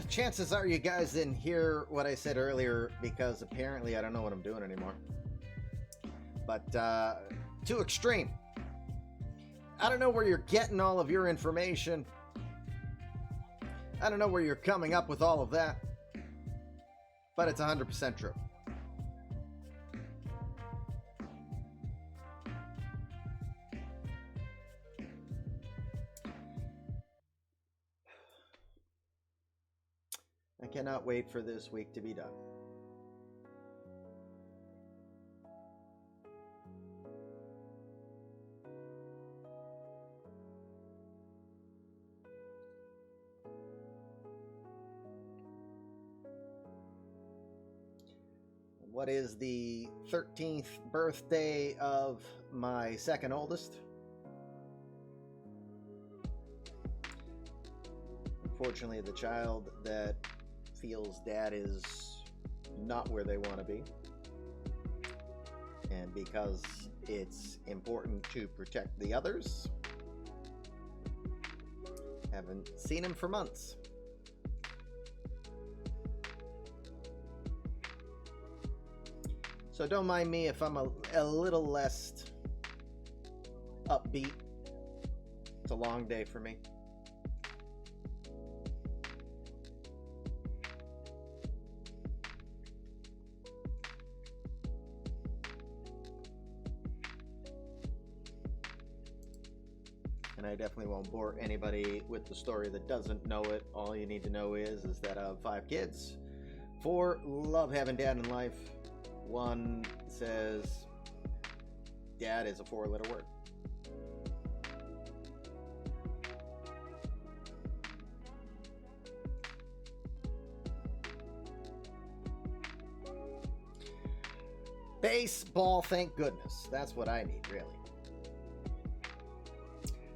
Chances are you guys didn't hear what I said earlier because apparently I don't know what I'm doing anymore. But, too extreme. I don't know where you're getting all of your information. I don't know where you're coming up with all of that. But it's 100% true. I cannot wait for this week to be done. What is the 13th birthday of my second oldest? Unfortunately, the child that feels dad is not where they want to be. And because it's important to protect the others, haven't seen him for months. So don't mind me if I'm a little less upbeat. It's a long day for me. And I definitely won't bore anybody with the story that doesn't know it. All you need to know is that I have 5 kids. 4 love having dad in life. 1 says dad is a 4-letter word. Baseball, thank goodness. That's what I need, really.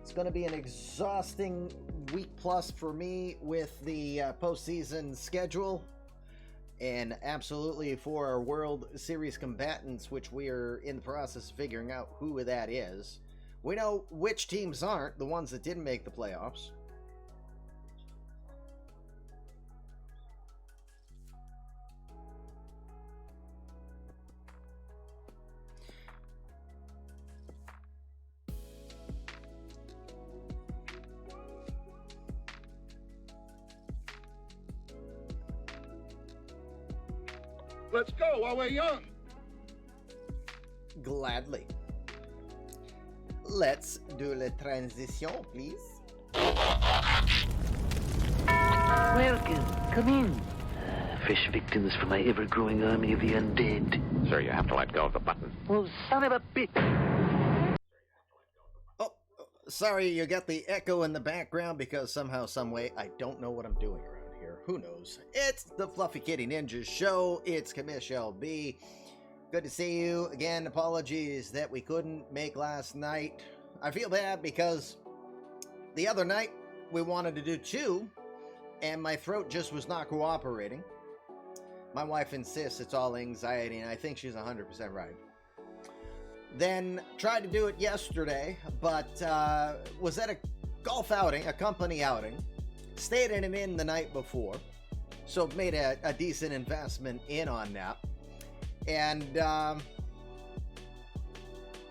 It's going to be an exhausting week plus for me with the postseason schedule. And absolutely for our World Series combatants, which we are in the process of figuring out who that is. We know which teams aren't, the ones that didn't make the playoffs. Let's go while we're young. Gladly. Let's do the transition, please. Welcome. Come in. Fresh victims for my ever-growing army of the undead. Sir, you have to let go of the button. Oh, son of a bitch. Oh, sorry, you got the echo in the background because somehow, someway, I don't know what I'm doing around here. Who knows? It's the Fluffy Kitty Ninja Show. It's Commish LB. Good to see you. Again, apologies that we couldn't make last night. I feel bad because the other night we wanted to do 2, and my throat just was not cooperating. My wife insists it's all anxiety, and I think she's 100% right. Then tried to do it yesterday, but was at a golf outing, a company outing. Stayed in an inn the night before, so made a decent investment in on that. And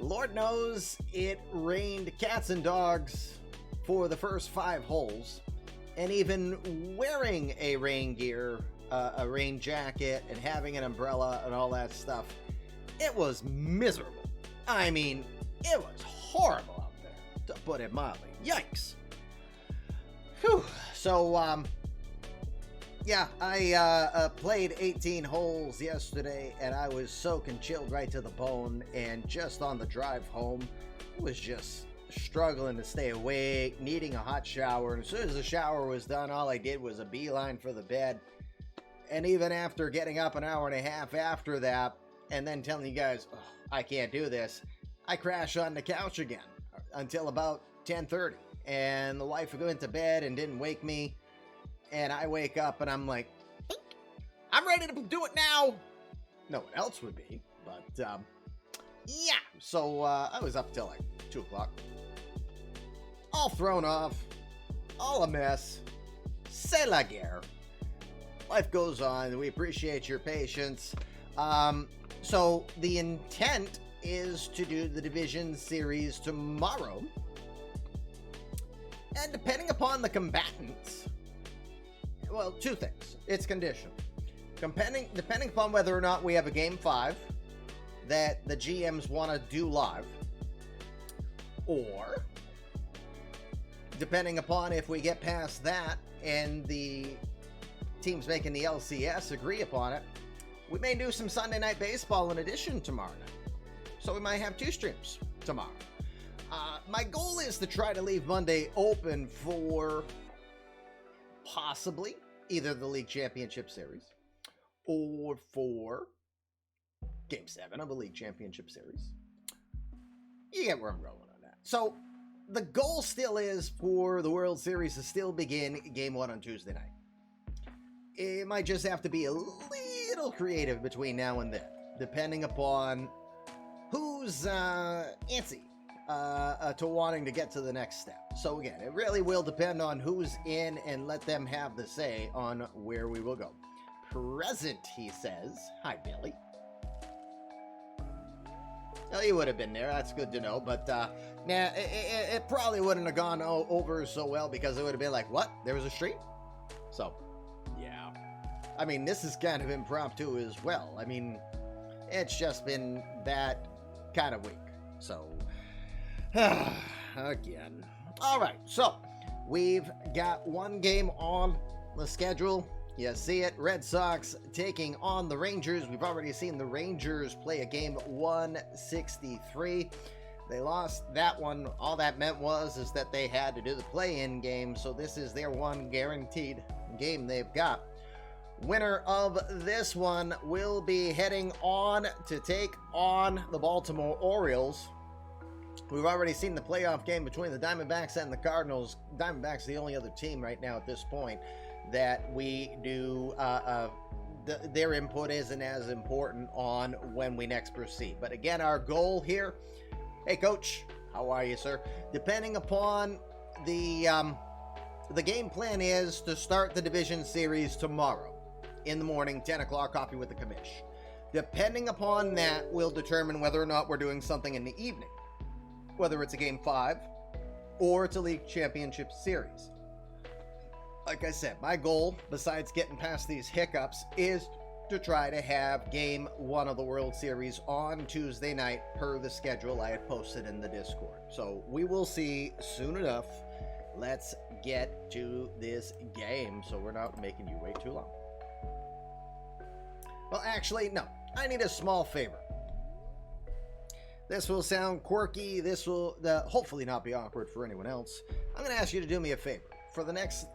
Lord knows it rained cats and dogs for the first 5 holes. And even wearing a rain gear, a rain jacket, and having an umbrella and all that stuff, it was miserable. I mean, it was horrible out there, to put it mildly. Yikes. Whew. So, yeah, I played 18 holes yesterday, and I was soaking chilled right to the bone, and just on the drive home, was just struggling to stay awake, needing a hot shower, and as soon as the shower was done, all I did was a beeline for the bed, and even after getting up an hour and a half after that, and then telling you guys, oh, I can't do this, I crashed on the couch again, until about 10:30. And the wife went to bed and didn't wake me. And I wake up and I'm like, I'm ready to do it now. No one else would be, but yeah. So I was up till like 2 o'clock. All thrown off. All a mess. C'est la guerre. life goes on. We appreciate your patience. So the intent is to do the division series tomorrow. And depending upon the combatants, well, two things. It's conditional. Depending upon whether or not we have a game 5 that the GMs want to do live, or depending upon if we get past that and the teams making the LCS agree upon it, we may do some Sunday Night Baseball in addition tomorrow night. So we might have 2 streams tomorrow. My goal is to try to leave Monday open for possibly either the League Championship Series or for Game 7 of the League Championship Series. You get where I'm going on that. So the goal still is for the World Series to still begin Game 1 on Tuesday night. It might just have to be a little creative between now and then, depending upon who's antsy to wanting to get to the next step. So again, it really will depend on who's in and let them have the say on where we will go. Present, he says. Hi, Billy. Well, he would have been there. That's good to know. But, it probably wouldn't have gone over so well because it would have been like, what? There was a stream? So, yeah. I mean, this is kind of impromptu as well. I mean, it's just been that kind of week. So, again. All right. So, we've got one game on the schedule. You see it, Red Sox taking on the Rangers. We've already seen the Rangers play a game 163. They lost that one. All that meant is that they had to do the play-in game, so this is their one guaranteed game they've got. Winner of this one will be heading on to take on the Baltimore Orioles. We've already seen the playoff game between the Diamondbacks and the Cardinals. Diamondbacks are the only other team right now at this point that we do, their input isn't as important on when we next proceed. But again, our goal here, hey coach, how are you, sir? Depending upon the game plan is to start the division series tomorrow in the morning, 10 o'clock, coffee with the commish. Depending upon that, we'll determine whether or not we're doing something in the evening, whether it's a game 5 or it's a League Championship Series. Like I said, my goal, besides getting past these hiccups, is to try to have Game 1 of the World Series on Tuesday night per the schedule I had posted in the Discord. So we will see soon enough. Let's get to this game so we're not making you wait too long. Well, actually, no. I need a small favor. This will sound quirky. This will hopefully not be awkward for anyone else. I'm going to ask you to do me a favor. For the next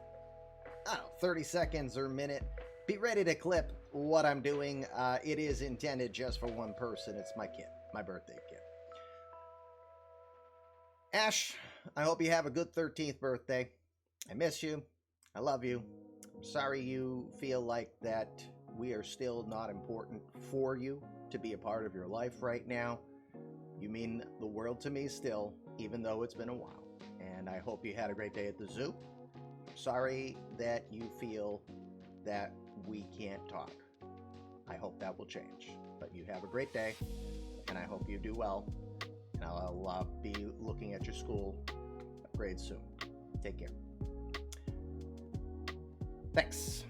30 seconds or a minute, be ready to clip what I'm doing. It is intended just for one person. It's my kid, my birthday kid. Ash, I hope you have a good 13th birthday. I miss you. I love you. I'm sorry you feel like that we are still not important for you to be a part of your life right now. You mean the world to me still, even though it's been a while. And I hope you had a great day at the zoo. Sorry that you feel that we can't talk. I hope that will change. But you have a great day, and I hope you do well. And I'll be looking at your school grades soon. Take care. Thanks.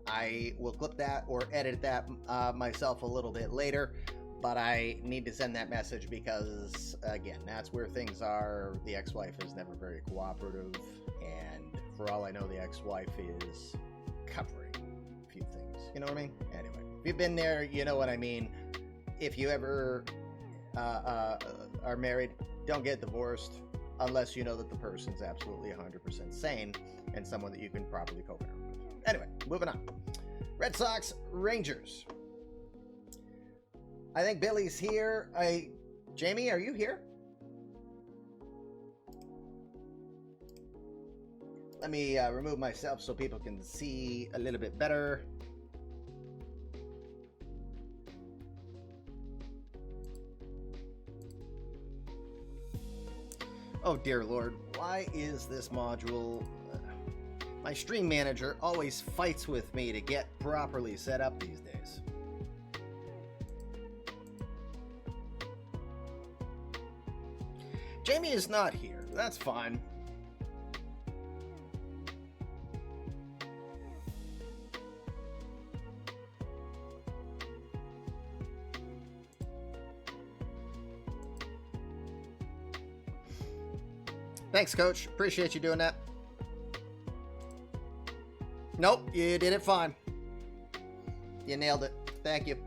I will clip that or edit that myself a little bit later, but I need to send that message because, again, that's where things are. The ex-wife is never very cooperative, and for all I know, the ex-wife is covering a few things. You know what I mean? Anyway, if you've been there, you know what I mean. If you ever are married, don't get divorced unless you know that the person's absolutely 100% sane and someone that you can properly co-parent with. Anyway, moving on. Red Sox, Rangers. I think Billy's here. Jamie, are you here? Let me remove myself so people can see a little bit better. Oh dear Lord, why is this module... My stream manager always fights with me to get properly set up these days. Jamie is not here. That's fine. Thanks, Coach. Appreciate you doing that. Nope, you did it fine. You nailed it. Thank you.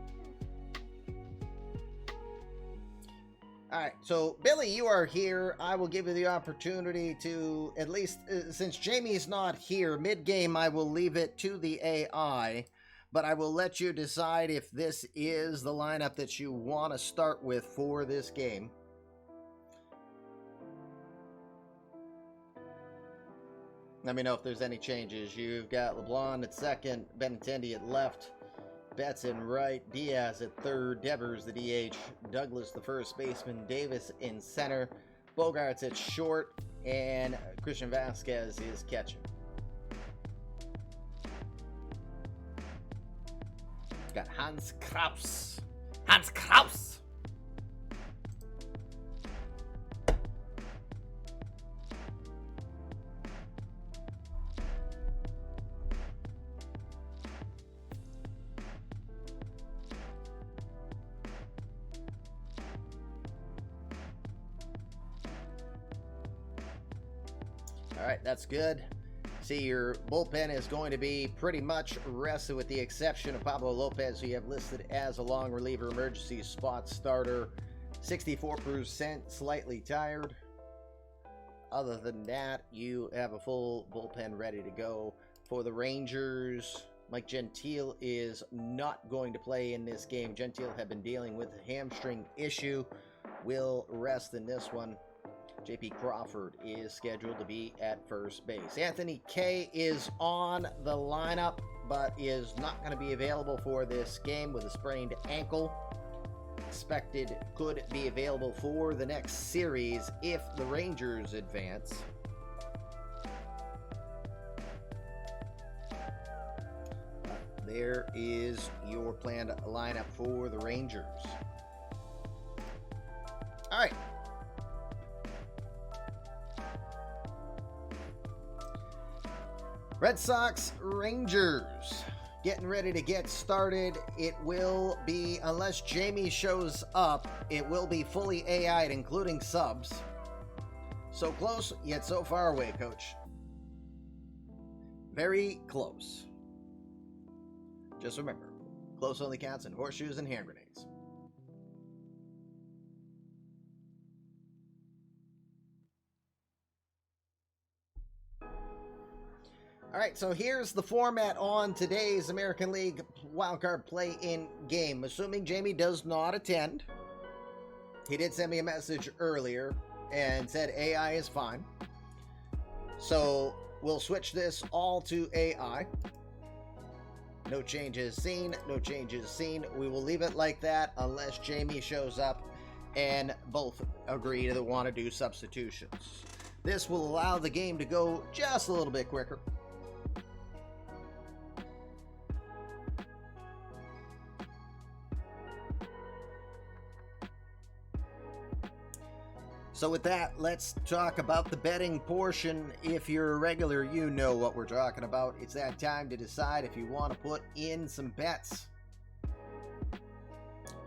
Alright, so Billy, you are here. I will give you the opportunity to, at least, since Jamie's not here, mid-game I will leave it to the AI, but I will let you decide if this is the lineup that you want to start with for this game. Let me know if there's any changes. You've got LeBlanc at second, Benintendi at left, Betts in right, Diaz at third, Devers the DH, Douglas the first baseman, Davis in center, Bogarts at short, and Christian Vasquez is catching. Got Hans Kraus. Hans Kraus! All right, that's good. See, your bullpen is going to be pretty much rested with the exception of Pablo Lopez, who you have listed as a long reliever emergency spot starter. 64%, slightly tired. Other than that, you have a full bullpen ready to go. For the Rangers, Mike Gentile is not going to play in this game. Gentile had been dealing with a hamstring issue. Will rest in this one. J.P. Crawford is scheduled to be at first base. Anthony Kay is on the lineup, but is not going to be available for this game with a sprained ankle. Expected could be available for the next series if the Rangers advance. There is your planned lineup for the Rangers. All right. Red Sox, Rangers, getting ready to get started. It will be, unless Jamie shows up, it will be fully AI'd, including subs. So close, yet so far away, Coach. Very close. Just remember, close only counts in horseshoes and hand grenades. All right, so here's the format on today's American League Wildcard Play-In game. Assuming Jamie does not attend. He did send me a message earlier and said AI is fine. So we'll switch this all to AI. No changes seen, no changes seen. We will leave it like that unless Jamie shows up and both agree to want to do substitutions. This will allow the game to go just a little bit quicker. So with that, let's talk about the betting portion. If you're a regular, you know what we're talking about. It's that time to decide if you want to put in some bets.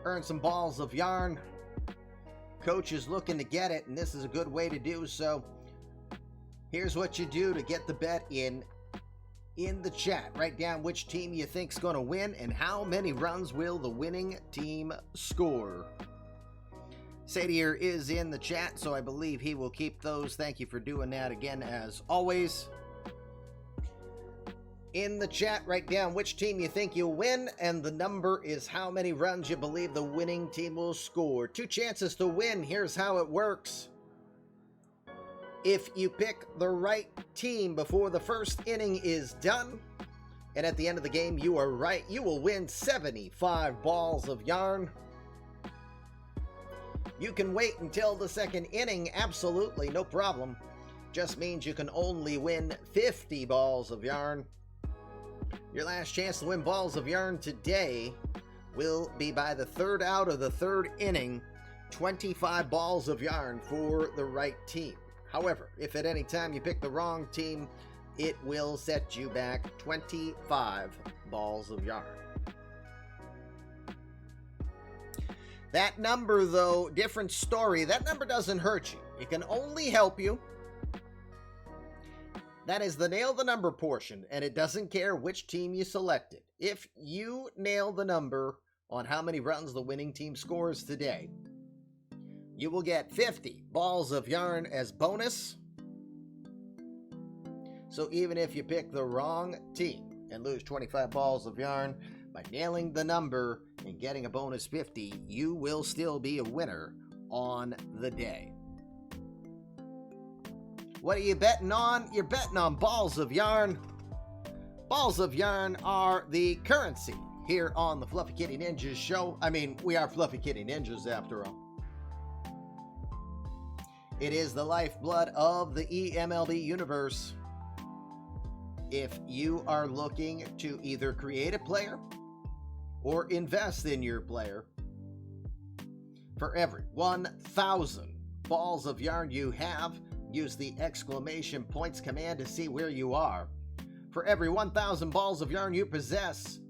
Earn some balls of yarn. Coach is looking to get it, and this is a good way to do so. Here's what you do to get the bet in the chat. Write down which team you think's going to win and how many runs will the winning team score. Sadier is in the chat, so I believe he will keep those. Thank you for doing that again, as always. In the chat, write down which team you think you'll win, and the number is how many runs you believe the winning team will score. 2 chances to win. Here's how it works. If you pick the right team before the first inning is done, and at the end of the game you are right, you will win 75 balls of yarn. You can wait until the second inning, absolutely, no problem. just means you can only win 50 balls of yarn. Your last chance to win balls of yarn today will be by the third out of the third inning, 25 balls of yarn for the right team. However, if at any time you pick the wrong team, it will set you back 25 balls of yarn. That number, though, different story. That number doesn't hurt you. It can only help you. That is the nail the number portion, and it doesn't care which team you selected. If you nail the number on how many runs the winning team scores today, you will get 50 balls of yarn as bonus. So even if you pick the wrong team and lose 25 balls of yarn, by nailing the number and getting a bonus 50, you will still be a winner on the day. What are you betting on? You're betting on balls of yarn. Balls of yarn are the currency here on the Fluffy Kitty Ninjas show. I mean, we are Fluffy Kitty Ninjas after all. It is the lifeblood of the eMLB universe. If you are looking to either create a player or invest in your player, for every 1,000 balls of yarn you have, use the exclamation points command to see where you are. For every 1,000 balls of yarn you possess,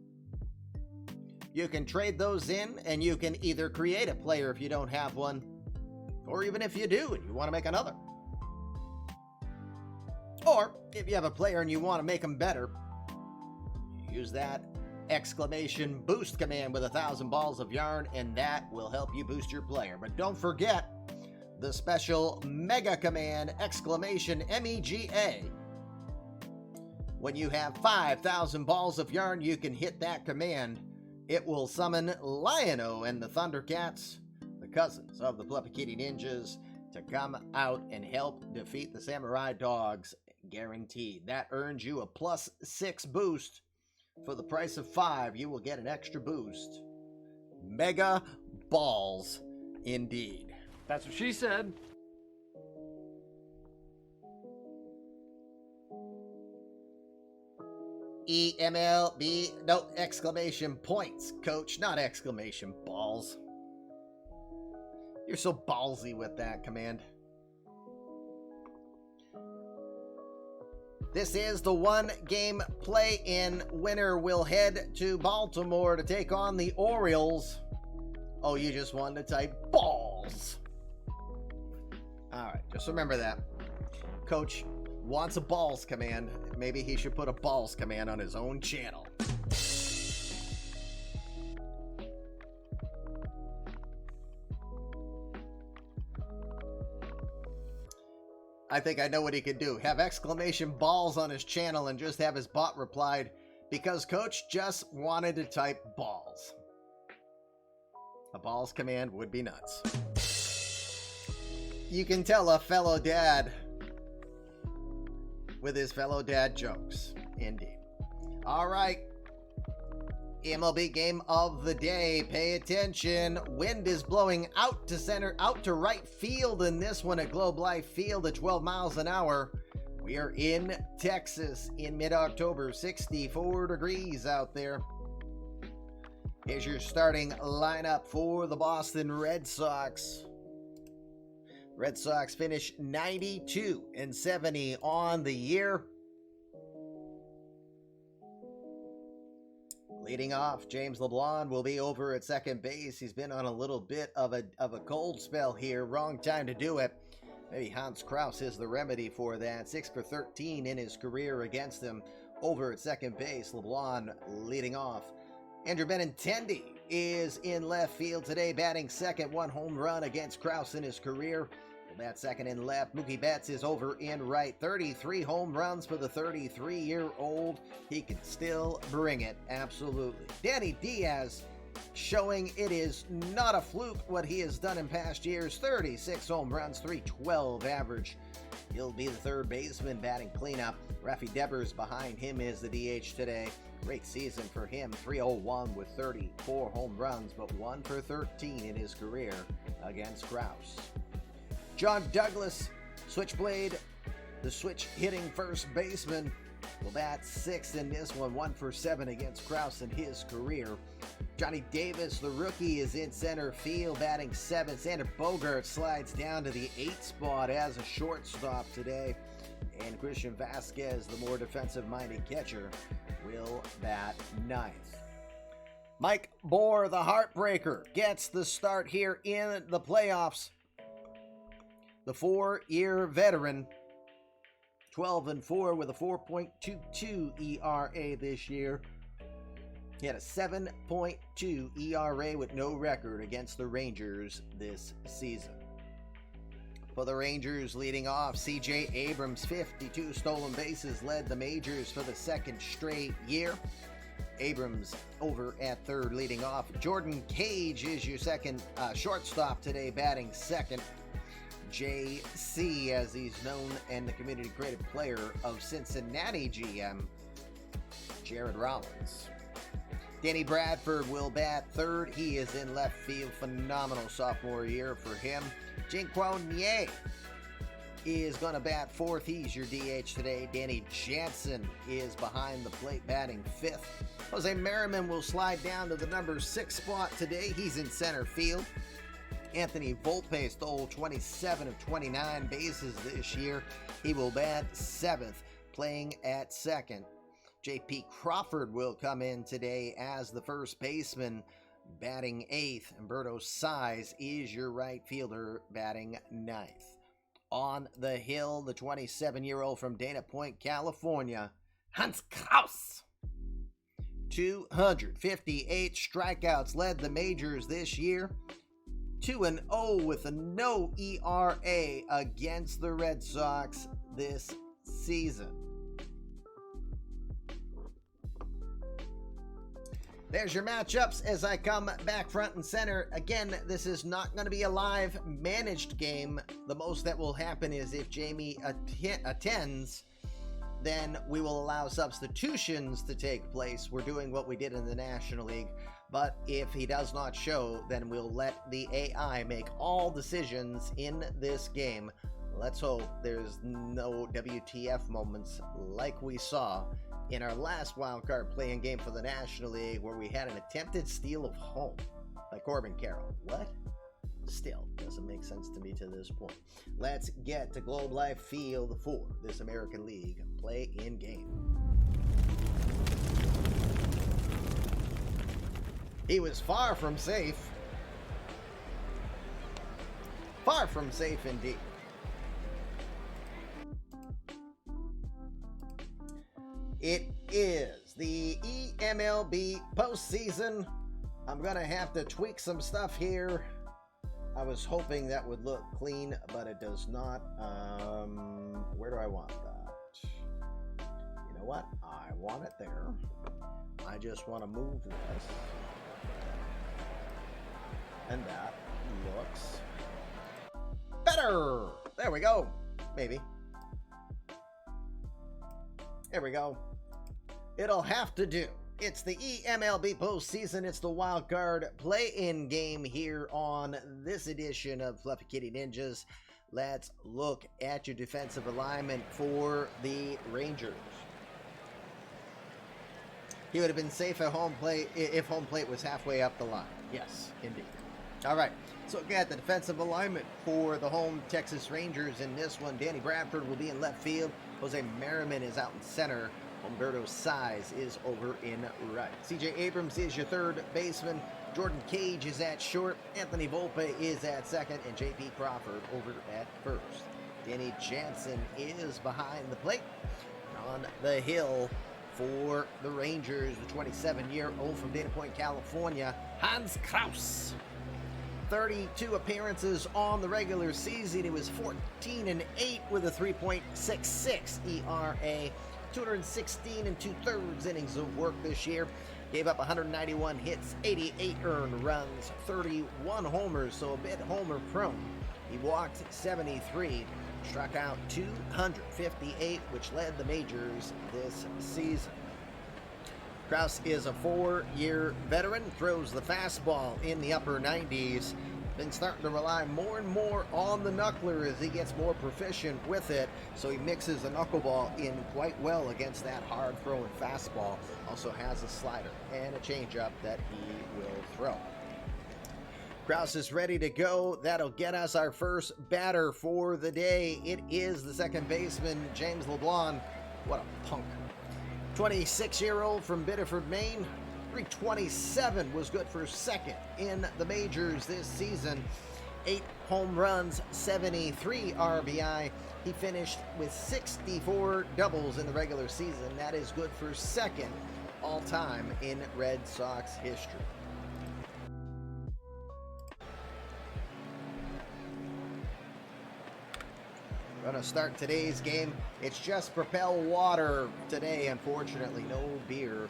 you can trade those in, and you can either create a player if you don't have one, or even if you do and you want to make another. Or if you have a player and you want to make them better, use that exclamation boost command with 1,000 balls of yarn, and that will help you boost your player. But don't forget the special mega command exclamation MEGA. When you have 5,000 balls of yarn, you can hit that command. It will summon Lion-O and the Thundercats, the cousins of the Fluffy Kitty Ninjas, to come out and help defeat the Samurai Dogs, guaranteed. That earns you a +6 boost. For the price of 5, you will get an extra boost. Mega balls, indeed. That's what she said. eMLB, no, exclamation points, coach, not exclamation balls. You're so ballsy with that command. This is the one-game play-in. Winner will head to Baltimore to take on the Orioles. Oh, you just wanted to type balls. All right, just remember that. Coach wants a balls command. Maybe he should put a balls command on his own channel. I think I know what he could do. Have exclamation balls on his channel and just have his bot replied, because Coach just wanted to type balls. A balls command would be nuts. You can tell a fellow dad with his fellow dad jokes. Indeed. All right. MLB game of the day. Pay attention. Wind is blowing out to center, out to right field in this one at Globe Life Field at 12 miles an hour. We are in Texas in mid-October, 64 degrees out there. Here's your starting lineup for the Boston Red Sox. Red Sox finish 92-70 on the year. Leading off, James LeBlanc will be over at second base. He's been on a little bit of a cold spell here. Wrong time to do it. Maybe Hans Kraus is the remedy for that. 6 for 13 in his career against him over at second base. LeBlanc leading off. Andrew Benintendi is in left field today, batting second. 1 home run against Kraus in his career. Bat second in left. Mookie Betts is over in right. 33 home runs for the 33-year-old. He can still bring it, absolutely. Danny Diaz showing it is not a fluke what he has done in past years. 36 home runs, 312 average. He'll be the third baseman batting cleanup. Rafi Devers behind him is the DH today. Great season for him. 301 with 34 home runs, but 1 for 13 in his career against Kraus. John Douglas, Switchblade, The switch hitting first baseman will bat sixth in this one, 1 for 7 against Krause in his career. Johnny Davis, the rookie, is in center field, batting seventh. Sander Bogart slides down to the 8th spot as a shortstop today. And Christian Vasquez, the more defensive-minded catcher, will bat ninth. Mike Bohr, the heartbreaker, gets the start here in the playoffs. The 4-year veteran, 12-4 with a 4.22 ERA this year. He had a 7.2 ERA with no record against the Rangers this season. For the Rangers, leading off, C.J. Abrams, 52 stolen bases, led the majors for the second straight year. Abrams over at third, leading off. Jordan Cage is your second shortstop today, batting second. JC, as he's known, and the community credit player of Cincinnati GM, Jared Rollins. Danny Bradford will bat third. He is in left field. Phenomenal sophomore year for him. Jinquan Nye is going to bat fourth. He's your DH today. Danny Jansen is behind the plate, batting fifth. Jose Merriman will slide down to the number 6 spot today. He's in center field. Anthony Volpe stole 27 of 29 bases this year. He will bat seventh, playing at second. J.P. Crawford will come in today as the first baseman, batting eighth. Humberto Size is your right fielder, batting ninth. On the hill, the 27-year-old from Dana Point, California, Hans Kraus. 258 strikeouts, led the majors this year. 2-0 with a no ERA against the Red Sox this season. There's your matchups as I come back front and center. Again, this is not going to be a live managed game. The most that will happen is if Jamie attends, then we will allow substitutions to take place. We're doing what we did in the National League. But if he does not show, then we'll let the AI make all decisions in this game. Let's hope there's no WTF moments like we saw in our last wildcard playing game for the National League, where we had an attempted steal of home by Corbin Carroll. What? Still doesn't make sense to me to this point. Let's get to Globe Life Field for this American League play-in game. He was far from safe. Far from safe indeed. It is the eMLB postseason. I'm going to have to tweak some stuff here. I was hoping that would look clean, but it does not. Where do I want that? You know what? I want it there. I just want to move this. And that looks better. There we go. Maybe. There we go. It'll have to do. It's the eMLB postseason. It's the wild card play-in game here on this edition of Fluffy Kitty Ninjas. Let's look at your defensive alignment for the Rangers. He would have been safe at home plate if home plate was halfway up the line. Yes, indeed. All right, so look at the defensive alignment for the home Texas Rangers in this one. Danny Bradford will be in left field. Jose Merriman is out in center. Humberto Size is over in right. C.J. Abrams is your third baseman. Jordan Cage is at short. Anthony Volpe is at second. And J.P. Crawford over at first. Danny Jansen is behind the plate. On the hill for the Rangers, the 27-year-old from Dana Point, California, Hans Kraus. 32 appearances on the regular season. He was 14-8 with a 3.66 ERA. 216 and 2/3 innings of work this year. Gave up 191 hits, 88 earned runs, 31 homers, so a bit homer prone. He walked 73, struck out 258, which led the majors this season. Kraus is a 4-year veteran, throws the fastball in the upper 90s, been starting to rely more and more on the knuckler as he gets more proficient with it, so he mixes the knuckleball in quite well against that hard-throwing fastball. Also has a slider and a changeup that he will throw. Kraus is ready to go. That'll get us our first batter for the day. It is the second baseman, James LeBlanc. What a punk. 26-year-old from Biddeford, Maine. 327 was good for second in the majors this season. 8 home runs, 73 RBI. He finished with 64 doubles in the regular season. That is good for second all-time in Red Sox history. Going to start today's game. It's just Propel water today, unfortunately. No beer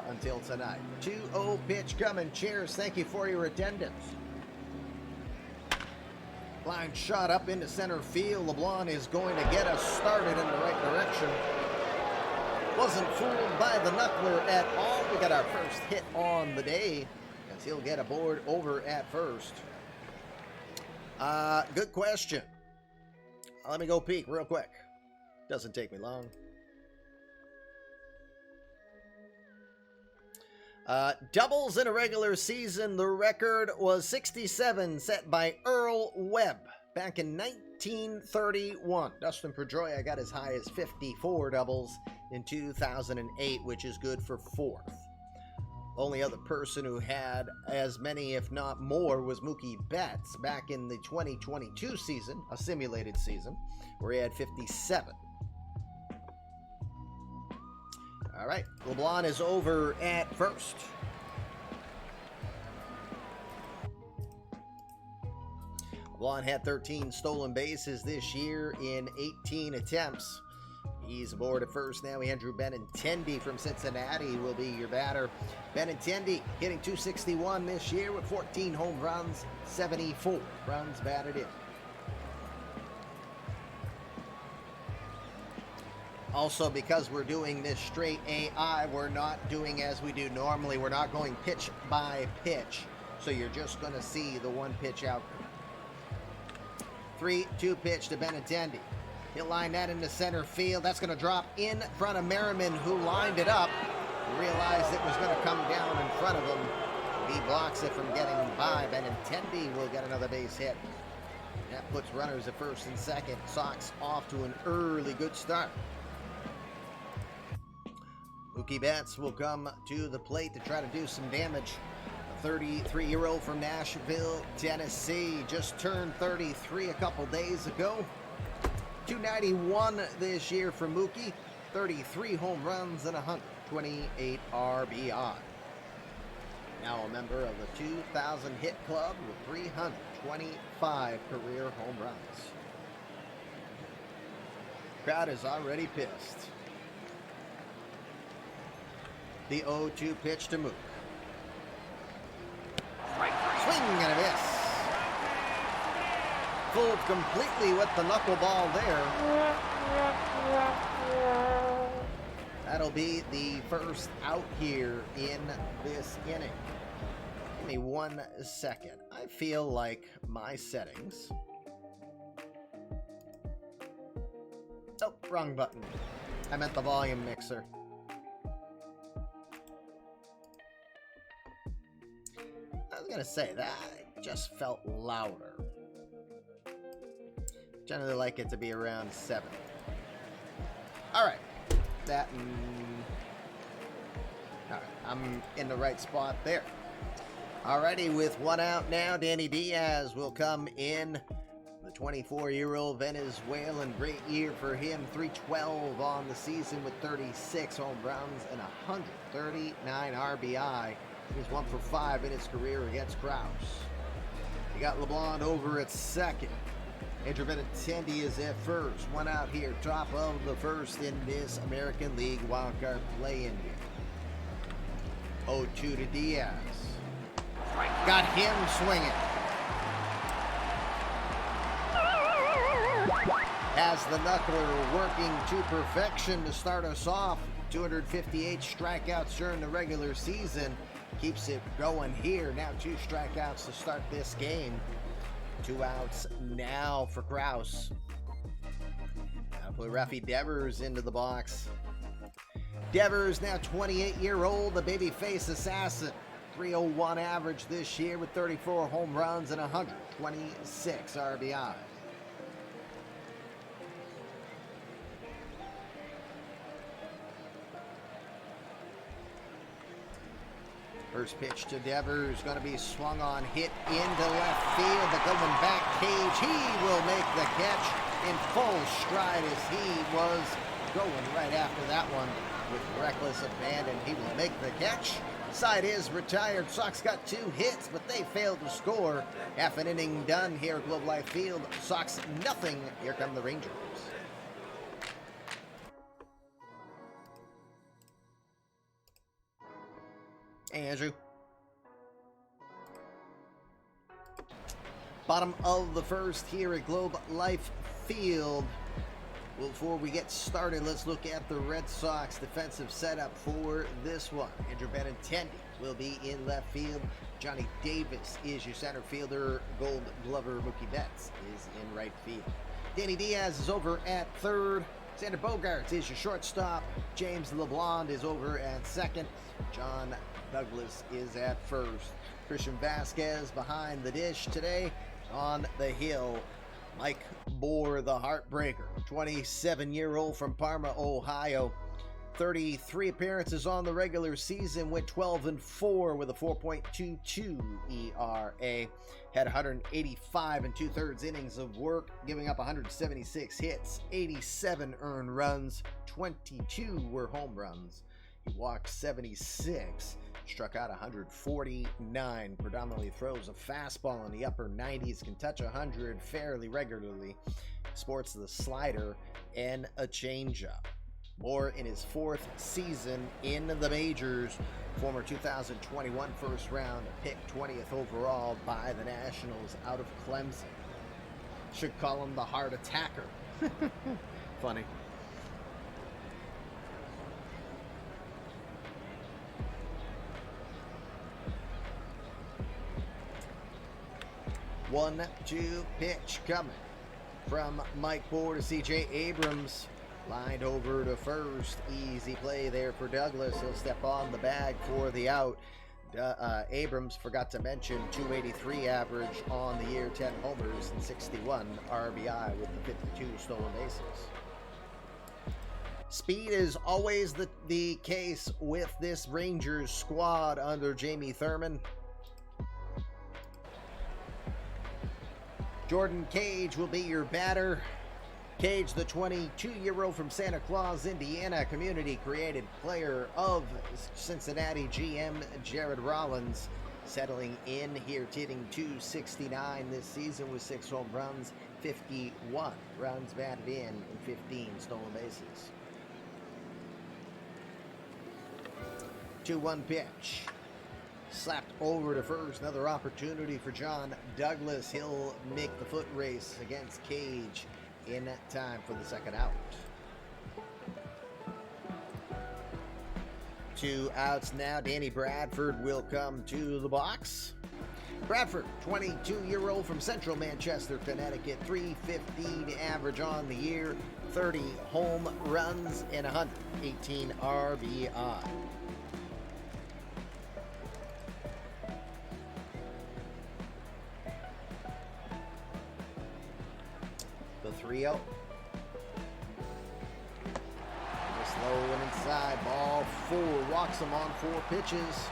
until tonight. 2-0 pitch coming. Cheers. Thank you for your attendance. Line shot up into center field. LeBlanc is going to get us started in the right direction. Wasn't fooled by the knuckler at all. We got our first hit on the day as he'll get aboard over at first. Good question. Let me go peek real quick. Doesn't take me long. Doubles in a regular season. The record was 67, set by Earl Webb back in 1931. Dustin Pedroia got as high as 54 doubles in 2008, which is good for fourth. Only other person who had as many, if not more, was Mookie Betts back in the 2022 season, a simulated season, where he had 57. All right, LeBlanc is over at first. LeBlanc had 13 stolen bases this year in 18 attempts. He's aboard at first now. Andrew Benintendi from Cincinnati will be your batter. Benintendi hitting .261 this year with 14 home runs, 74 runs batted in. Also, because we're doing this straight AI, we're not doing as we do normally. We're not going pitch by pitch. So you're just going to see the one pitch outcome. 3-2 pitch to Benintendi. He'll line that into center field. That's going to drop in front of Merriman, who lined it up. Realized it was going to come down in front of him. He blocks it from getting by. Benintendi will get another base hit. That puts runners at first and second. Sox off to an early good start. Mookie Betts will come to the plate to try to do some damage. A 33-year-old from Nashville, Tennessee, just turned 33 a couple days ago. 291 this year for Mookie, 33 home runs and 128 RBI. Now a member of the 2,000 hit club with 325 career home runs. Crowd is already pissed. The 0-2 pitch to Mook. Swing and a miss. Fooled completely with the knuckleball there. That'll be the first out here in this inning. Give me 1 second. I feel like my settings. Oh, wrong button. I meant the volume mixer. I was gonna say that it just felt louder. Generally like it to be around 7. All right, all right, I'm in the right spot there. Alrighty, with 1 out now, Danny Diaz will come in. The 24-year-old Venezuelan, great year for him. 312 on the season with 36 home runs and 139 RBI. He's 1 for 5 in his career against Kraus. You got LeBlanc over at second. Andrew Benintendi is at first. 1 out here, top of the first in this American League wildcard play-in game. 0-2 to Diaz. Got him swinging. Has the knuckler working to perfection to start us off. 258 strikeouts during the regular season. keeps it going here. Now 2 strikeouts to start this game. 2 outs now for Kraus. Now put Rafi Devers into the box. Devers, now 28-year-old, the babyface assassin. 301 average this year with 34 home runs and 126 RBI. First pitch to Devers, going to be swung on, hit into left field. The going back Cage, he will make the catch in full stride as he was going right after that one with reckless abandon. He will make the catch. Side is retired. Sox got 2 hits, but they failed to score. Half an inning done here at Globe Life Field. Sox nothing. Here come the Rangers. Hey, Andrew. Bottom of the first here at Globe Life Field. Well, before we get started, let's look at the Red Sox defensive setup for this one. Andrew Benintendi will be in left field. Johnny Davis is your center fielder. Gold Glover Mookie Betts is in right field. Danny Diaz is over at third. Xander Bogaerts is your shortstop. James LeBlanc is over at second. John Douglas is at first. Christian Vasquez behind the dish today. On the hill, Mike Bohr, the Heartbreaker, 27-year-old from Parma, Ohio. 33 appearances on the regular season, went 12-4 with a 4.22 ERA. Had 185 and 2/3 innings of work, giving up 176 hits, 87 earned runs, 22 were home runs. He walked 76, struck out 149, predominantly throws a fastball in the upper 90s, can touch 100 fairly regularly, sports the slider and a changeup. Moore in his 4th season in the majors, former 2021 first round pick, 20th overall by the Nationals out of Clemson. Should call him the Heart Attacker. Funny. One, 2 pitch coming from Mike Bohr to C.J. Abrams. Lined over to first. Easy play there for Douglas. He'll step on the bag for the out. Abrams, forgot to mention, 283 average on the year, 10 homers and 61 RBI with the 52 stolen bases. Speed is always the case with this Rangers squad under Jamie Thurman. Jordan Cage will be your batter. Cage, the 22-year-old from Santa Claus, Indiana, community-created player of Cincinnati GM Jared Rollins, settling in here, hitting .269 this season with 6 home runs, 51 runs batted in, and 15 stolen bases. 2-1 pitch. Slapped over to first. Another opportunity for John Douglas. He'll make the foot race against Cage in time for the second out. 2 outs now. Danny Bradford will come to the box. Bradford, 22-year-old from Central Manchester, Connecticut, 315 average on the year, 30 home runs and 118 RBI. The 3-0. Just low and inside. Ball 4. Walks him on 4 pitches.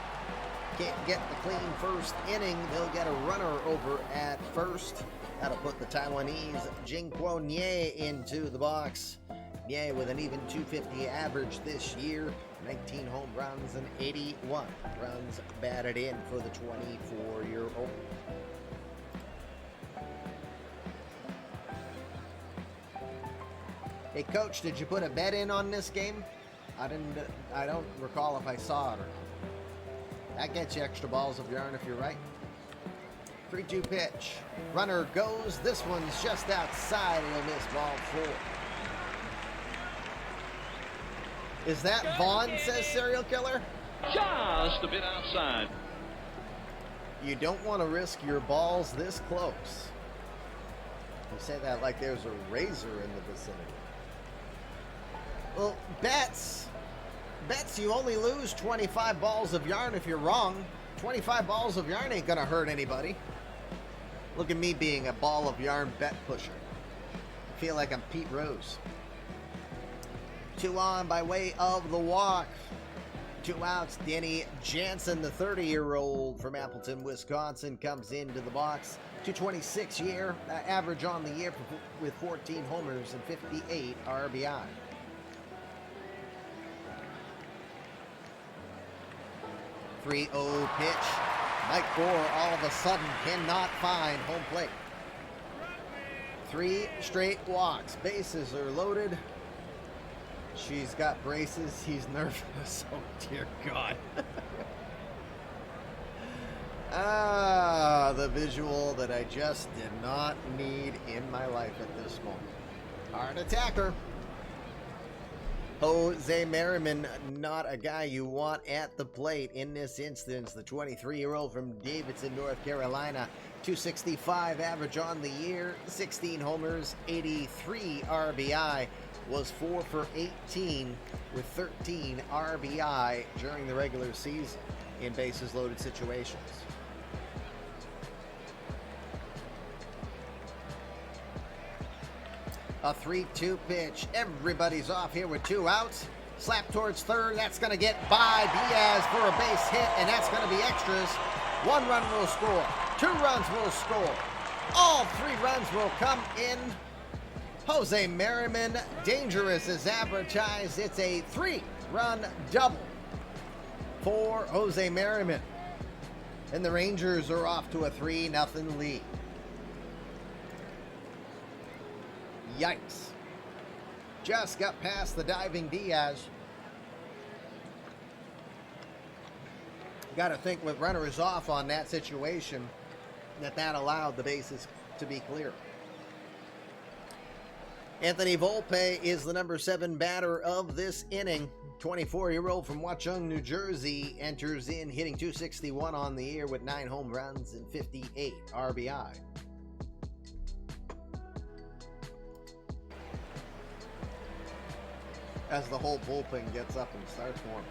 Can't get the clean first inning. They'll get a runner over at first. That'll put the Taiwanese Jingquo Nie into the box. Nie with an even .250 average this year. 19 home runs and 81 runs batted in for the 24-year-old. Hey, Coach, did you put a bet in on this game? I don't recall if I saw it or not. That gets you extra balls of yarn if you're right. 3-2 pitch. Runner goes. This one's just outside. He'll miss ball 4. Is that Vaughn, says Serial Killer? Just a bit outside. You don't want to risk your balls this close. You say that like there's a razor in the vicinity. Well, bets, you only lose 25 balls of yarn if you're wrong. 25 balls of yarn ain't gonna hurt anybody. Look at me being a ball of yarn bet pusher. I feel like I'm Pete Rose. 2 on by way of the walk. 2 outs. Danny Jansen, the 30-year-old from Appleton, Wisconsin, comes into the box. 226 year average on the year with 14 homers and 58 RBI. .30 pitch. Mike Gore all of a sudden cannot find home plate. 3 straight walks. Bases are loaded. She's got braces. He's nervous. Oh, dear God. The visual that I just did not need in my life at this moment. Hard attacker. Jose Merriman, not a guy you want at the plate in this instance. The 23-year-old from Davidson, North Carolina. 265 average on the year, 16 homers, 83 RBI. Was 4 for 18 with 13 RBI during the regular season in bases loaded situations. A 3-2 pitch. Everybody's off here with 2 outs. Slap towards third. That's going to get by Diaz for a base hit, and that's going to be extras. 1 run will score. 2 runs will score. All 3 runs will come in. Jose Merriman, dangerous as advertised. It's a 3-run double for Jose Merriman. And the Rangers are off to a 3-0 lead. Yikes. Just got past the diving Diaz. Got to think with runners off on that situation that allowed the bases to be clear. Anthony Volpe is the number 7 batter of this inning. 24-year-old from Watchung, New Jersey, enters in hitting .261 on the year with 9 home runs and 58 RBI. As the whole bullpen gets up and starts warming.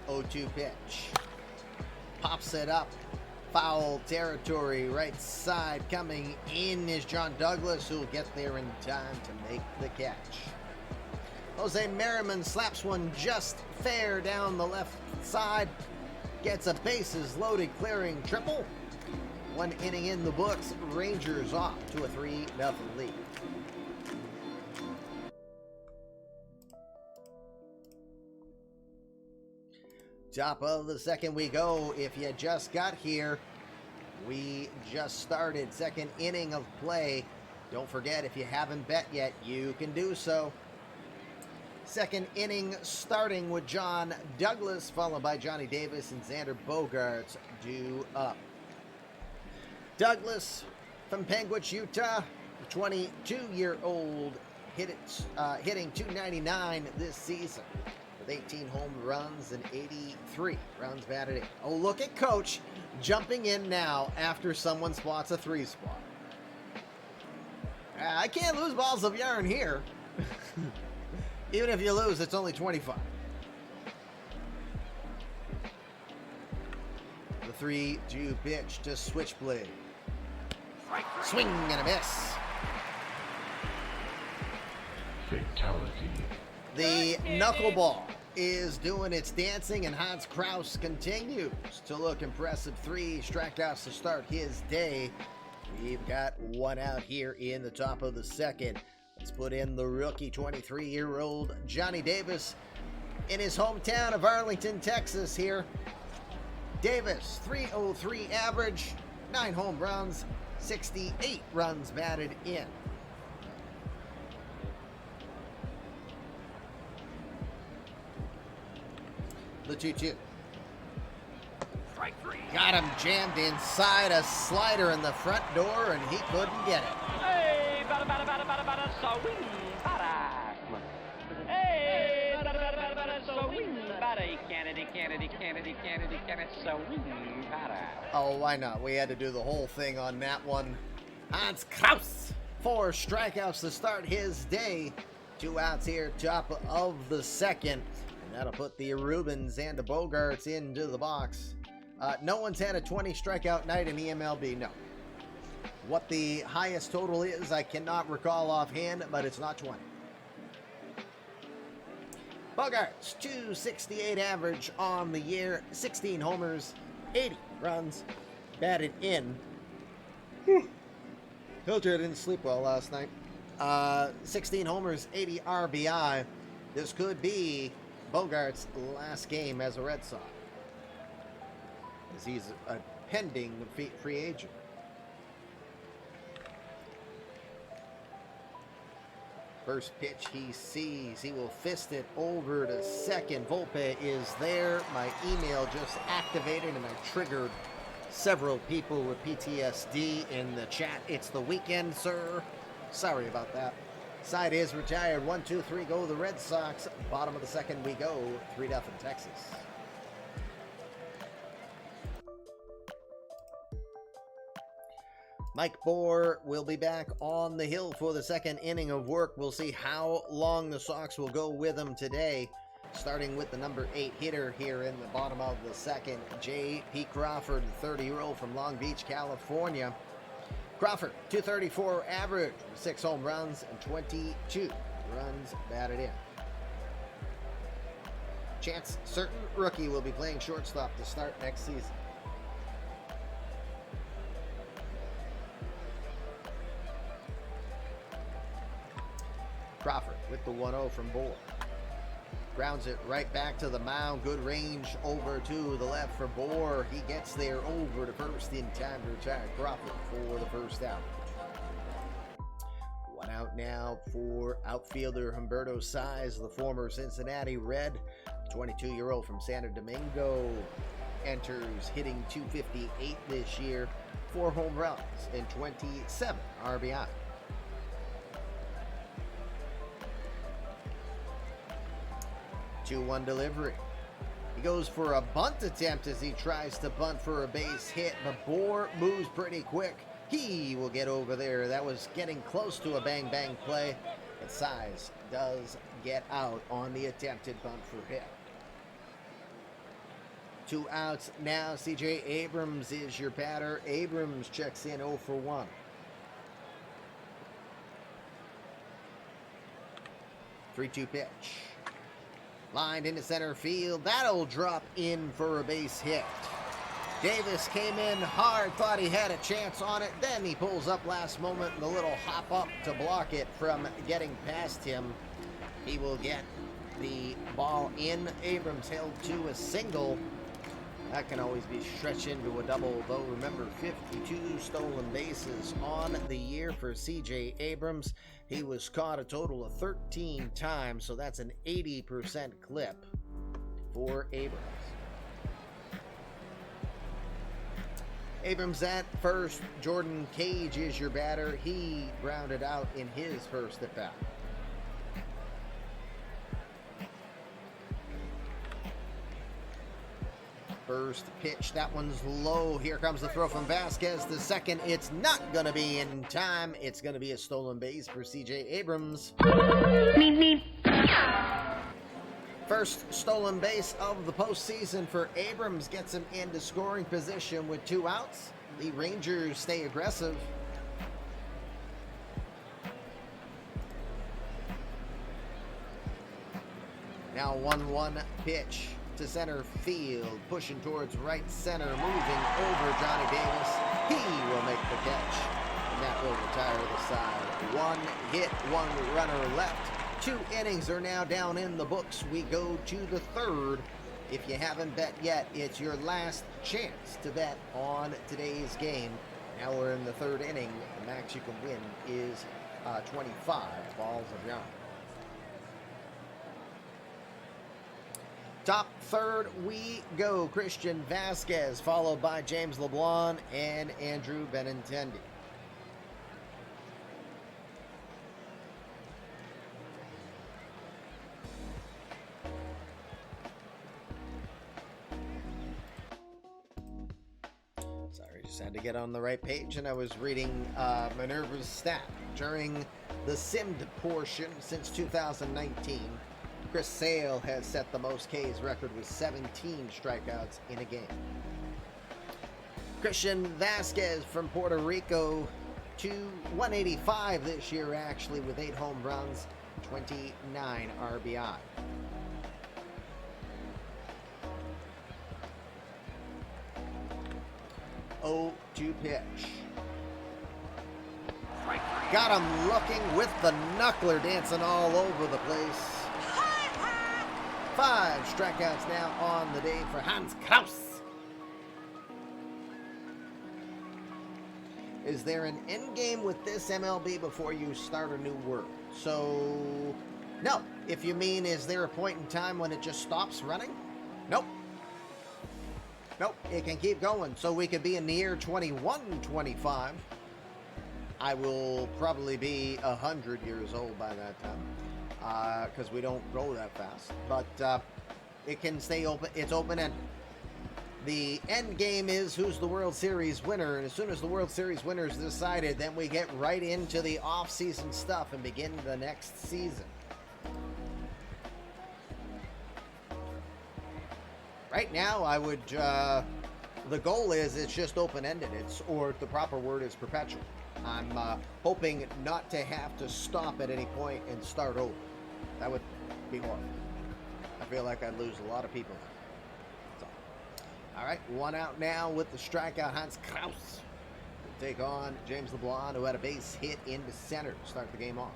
You know? 0-2 pitch. Pops it up. Foul territory, right side. Coming in is John Douglas, who'll get there in time to make the catch. Jose Merriman slaps one just fair down the left side. Gets a bases loaded clearing triple. 1 inning in the books. Rangers off to a 3-0 lead. Top of the second we go. If you just got here, we just started second inning of play. Don't forget, if you haven't bet yet, you can do so. Second inning starting with John Douglas, followed by Johnny Davis and Xander Bogaerts due up. Douglas from Penguich, Utah, 22-year-old, hitting .299 this season. 18 home runs and 83 runs batted in. Oh, look at Coach jumping in now after someone spots a 3 spot. I can't lose balls of yarn here. Even if you lose, it's only 25. The 3-2 pitch to Switchblade. Swing and a miss. Fatality. The knuckleball is doing its dancing, and Hans Kraus continues to look impressive. 3 strikeouts to start his day. We've got 1 out here in the top of the second. Let's put in the rookie 23-year-old Johnny Davis in his hometown of Arlington, Texas here. Davis, .303 average, 9 home runs, 68 runs batted in. The 2-2. Got him jammed inside a slider in the front door, and he couldn't get it. Hey, swing, swing, Oh, why not? We had to do the whole thing on that one. Hans Kraus, 4 strikeouts to start his day. 2 outs here, top of the second. And that'll put the Rubens and the Bogarts into the box. No one's had a 20 strikeout night in eMLB, no. What the highest total is, I cannot recall offhand, but it's not 20. Bogarts, 268 average on the year, 16 homers, 80 runs, batted in. Told you I didn't sleep well last night. 16 homers, 80 RBI. This could be Bogart's last game as a Red Sox, as he's a pending free agent. First pitch he sees, he will fist it over to second. Volpe is there. My email just activated and I triggered several people with PTSD in the chat. It's the weekend, sir. Sorry about that. Side is retired. 1-2-3 go the Red Sox. Bottom of the second we go. 3-0 Texas. Mike Bohr will be back on the hill for the second inning of work. We'll see how long the Sox will go with him today. Starting with the number 8 hitter here in the bottom of the second, J.P. Crawford, the 30-year-old from Long Beach, California. Crawford, 234 average, 6 home runs and 22 runs batted in. Chance Certain, rookie, will be playing shortstop to start next season. Crawford with the 1-0 from Bohr. Grounds it right back to the mound. Good range over to the left for Bohr. He gets there over to first in time to retire Crawford for the first out. 1 out now for outfielder Humberto Saez, the former Cincinnati Red. 22-year-old from Santo Domingo enters hitting .258 this year. 4 home runs and 27 RBI. 2-1 delivery. He goes for a bunt attempt as he tries to bunt for a base hit, but Bohr moves pretty quick. He will get over there. That was getting close to a bang-bang play, and Saez does get out on the attempted bunt for hit. 2 outs now. C.J. Abrams is your batter. Abrams checks in 0 for 1. Three-two pitch. Lined into center field. That'll drop in for a base hit. Davis came in hard, thought he had a chance on it. Then he pulls up last moment and a little hop up to block it from getting past him. He will get the ball in. Abrams held to a single. That can always be stretched into a double, though. Remember, 52 stolen bases on the year for C.J. Abrams. He was caught a total of 13 times, so that's an 80% clip for Abrams. Abrams at first. Jordan Cage is your batter. He grounded out in his first at bat. First pitch, that one's low. Here comes the throw from Vasquez. The second, it's not going to be in time. It's going to be a stolen base for C.J. Abrams. First stolen base of the postseason for Abrams gets him into scoring position with 2 outs. The Rangers stay aggressive. Now 1-1 pitch to center field, pushing towards right center, moving over Johnny Davis. He will make the catch, and that will retire the side. 1 hit, 1 runner left. 2 innings are now down in the books. We go to the third. If you haven't bet yet, it's your last chance to bet on today's game. Now we're in the third inning. The max you can win is 25 balls of yarn. Top third we go. Christian Vasquez, followed by James LeBlanc and Andrew Benintendi. had to get on the right page, and I was reading Minerva's stat. During the simmed portion since 2019, Chris Sale has set the most Ks record with 17 strikeouts in a game. Christian Vasquez from Puerto Rico to 185 this year, actually, with 8 home runs, 29 RBI. Oh, 2 pitch. Got him looking with the knuckler dancing all over the place. 5 strikeouts now on the day for Hans Kraus. Is there an end game with this MLB before you start a new work? So, no. If you mean, is there a point in time when it just stops running? Nope. Nope, it can keep going. So we could be in the year 2125. I will probably be 100 years old by that time, because we don't go that fast. But it can stay open. It's open-ended. The end game is who's the World Series winner, and as soon as the World Series winner is decided, then we get right into the off-season stuff and begin the next season. Right now, I would, the goal is it's just open-ended. Or the proper word is perpetual. I'm hoping not to have to stop at any point and start over. That would be horrible. I feel like I'd lose a lot of people. So, all right, 1 out now with the strikeout. Hans Kraus will take on James LeBlanc, who had a base hit into center to start the game off.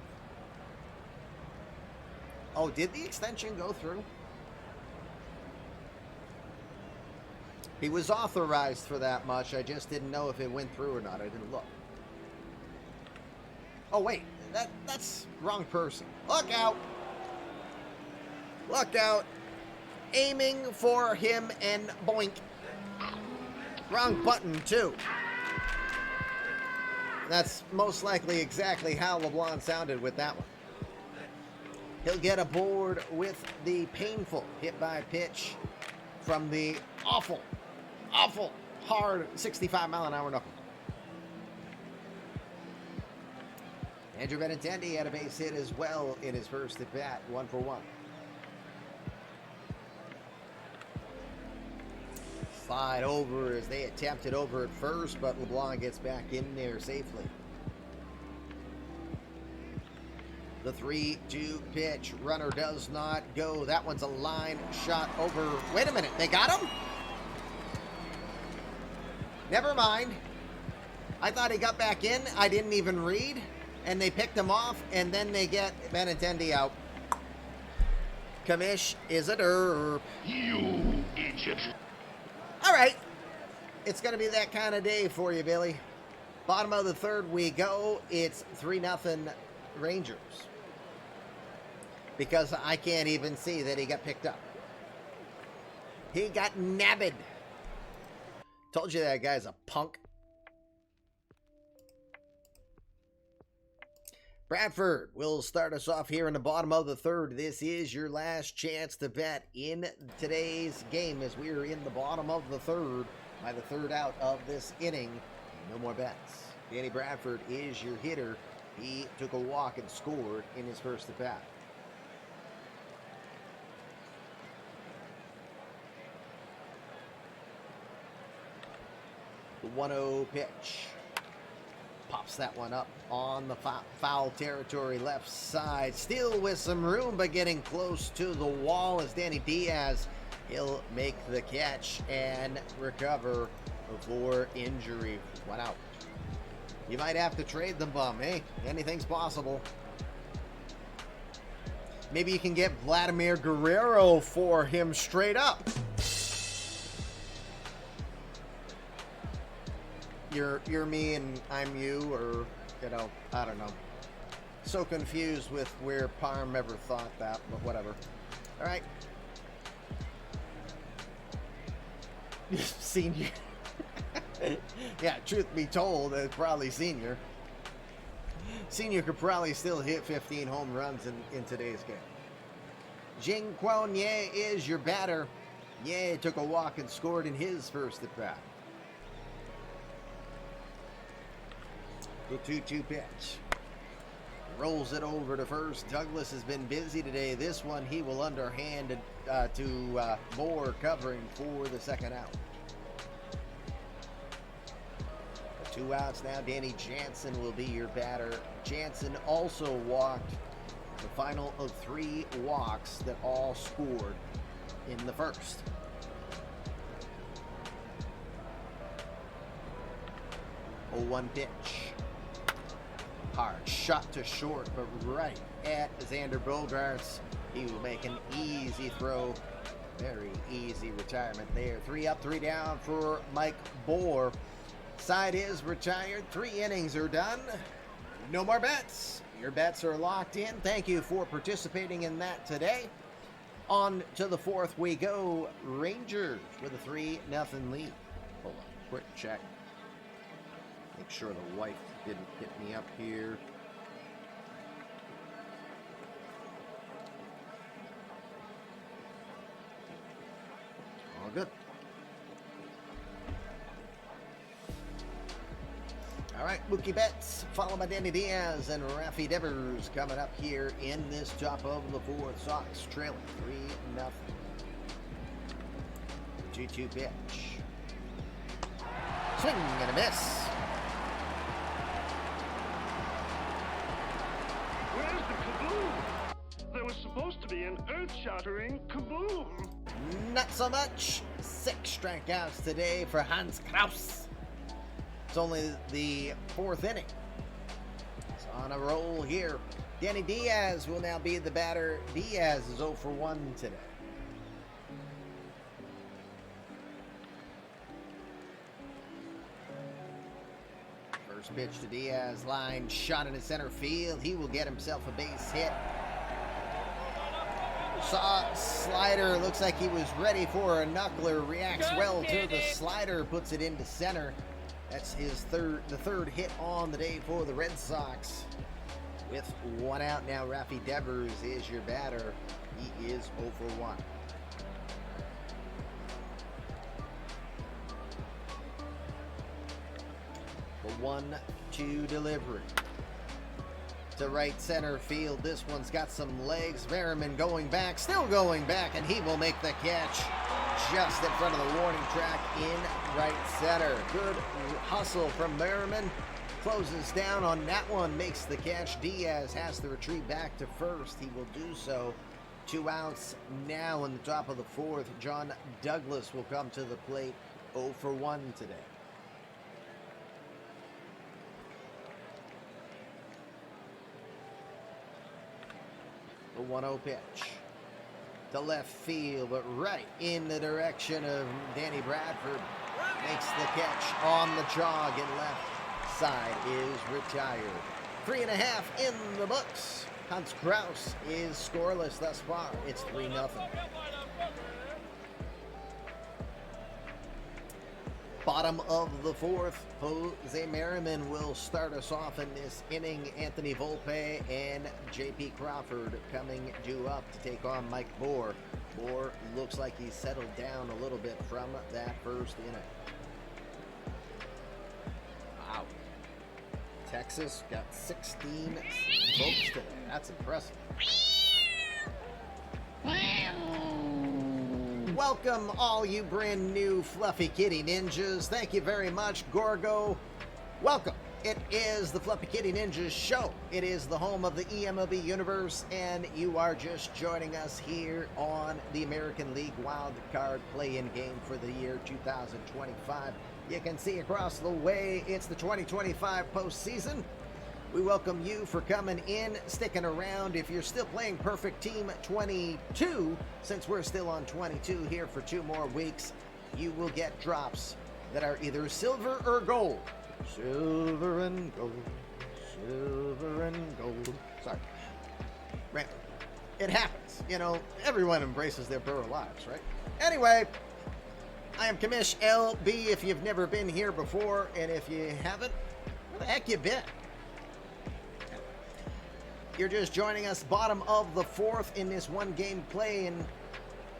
Oh, did the extension go through? He was authorized for that much. I just didn't know if it went through or not. I didn't look. Oh, wait. That's wrong person. Look out. Look out. Aiming for him and boink. Wrong button, too. That's most likely exactly how LeBlanc sounded with that one. He'll get aboard with the painful hit-by pitch from the awful hard 65-mile-an-hour knuckle. Andrew Benintendi had a base hit as well in his first at bat, 1 for 1. Slide over as they attempted over at first, but LeBlanc gets back in there safely. The 3-2 pitch. Runner does not go. That one's a line shot over. Wait a minute. They got him? Never mind. I thought he got back in. I didn't even read. And they picked him off, and then they get Benintendi out. Kamish is a derp. You idiot. All right. It's going to be that kind of day for you, Billy. Bottom of the third we go. It's 3-0 Rangers. Because I can't even see that he got picked up. He got nabbed. Told you that guy's a punk. Bradford will start us off here in the bottom of the third. This is your last chance to bet in today's game as we are in the bottom of the third by the third out of this inning. No more bets. Danny Bradford is your hitter. He took a walk and scored in his first at bat. The 1-0 pitch. Pops that one up on the foul territory left side. Still with some room, but getting close to the wall as Danny Diaz. He'll make the catch and recover before injury. 1 out. You might have to trade the bum. Hey, anything's possible. Maybe you can get Vladimir Guerrero for him straight up. You're me and I'm you, or, you know, I don't know. So confused with where Parm ever thought that, but whatever. All right. Senior. Yeah, truth be told, it's probably Senior. Senior could probably still hit 15 home runs in today's game. Jing Kwon Ye is your batter. Ye took a walk and scored in his first at bat. The 2-2 pitch. Rolls it over to first. Douglas has been busy today. This one he will underhand to Moore covering for the second out. 2 outs now. Danny Jansen will be your batter. Jansen also walked the final of 3 walks that all scored in the first. 0-1 pitch. Hard shot to short, but right at Xander Bogaerts. He will make an easy throw. Very easy retirement there. 3 up, 3 down for Mike Bohr. Side is retired. 3 innings are done. No more bets. Your bets are locked in. Thank you for participating in that today. On to the 4th we go. Rangers with a 3-0 lead. Hold on, quick check. Make sure the wife didn't hit me up here. All good. All right, Mookie Betts, followed by Danny Diaz and Rafi Devers coming up here in this top of the 4th. Sox trailing 3-0. 2-2 pitch. Swing and a miss. Where's the kaboom? There was supposed to be an earth-shattering kaboom. Not so much. 6 strikeouts today for Hans Kraus. It's only the 4th inning. It's on a roll here. Danny Diaz will now be the batter. Diaz is 0 for 1 today. First pitch to Diaz, line shot into center field. He will get himself a base hit. Saw slider, looks like he was ready for a knuckler. Reacts well to the slider, puts it into center. That's the third hit on the day for the Red Sox. With 1 out now, Rafi Devers is your batter. He is 0 for 1. The 1-2 delivery to right center field. This one's got some legs. Merriman going back, still going back, and he will make the catch just in front of the warning track in right center. Good hustle from Merriman. Closes down on that one, makes the catch. Diaz has to retreat back to first. He will do so. 2 outs now in the top of the 4th. John Douglas will come to the plate. 0 for 1 today. The 1-0 pitch to left field, but right in the direction of Danny Bradford. Makes the catch on the jog, and left side is retired. 3.5 in the books. Hans Kraus is scoreless thus far. It's 3-0. Bottom of the 4th, Jose Merriman will start us off in this inning. Anthony Volpe and J.P. Crawford coming due up to take on Mike Bohr. Bohr looks like he's settled down a little bit from that first inning. Wow. Texas got 16 votes today. That's impressive. Welcome all you brand new Fluffy Kitty Ninjas. Thank you very much, Gorgo. Welcome. It is the Fluffy Kitty Ninjas show. It is the home of the eMLB universe, and you are just joining us here on the American League Wild Card play-in game for the year 2025. You can see across the way, it's the 2025 postseason. We welcome you for coming in, sticking around. If you're still playing Perfect Team 22, since we're still on 22 here for 2 more weeks, you will get drops that are either silver or gold. Silver and gold, silver and gold. Sorry. Right. It happens. You know, everyone embraces their pro lives, right? Anyway, I am Commish LB if you've never been here before, and if you haven't, where the heck you been? You're just joining us bottom of the 4th in this 1-game play-in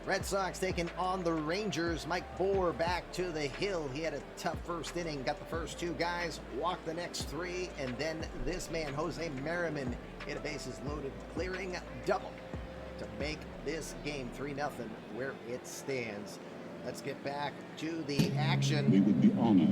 Red Sox taking on the Rangers. Mike Bohr back to the hill. He had a tough first inning, got the first two guys, walked the next three, and then this man, Jose Merriman, hit a bases loaded clearing double to make this game 3-0 where it stands. Let's get back to the action. We would be honored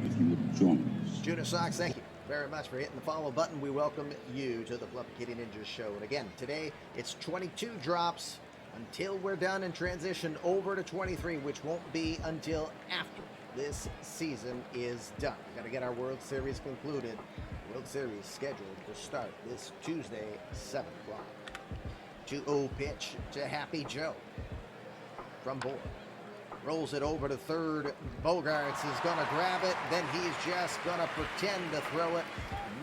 if you would join us. Junior Sox, thank you very much for hitting the follow button. We welcome you to the Fluffy Kitty Ninjas show. And again, today it's 22 drops until we're done and transition over to 23, which won't be until after this season is done. Got to get our World Series concluded. World Series scheduled to start this Tuesday, 7 o'clock. 2-0 pitch to Happy Joe from Bohr. Rolls it over to third. Bogarts is going to grab it. Then he's just going to pretend to throw it.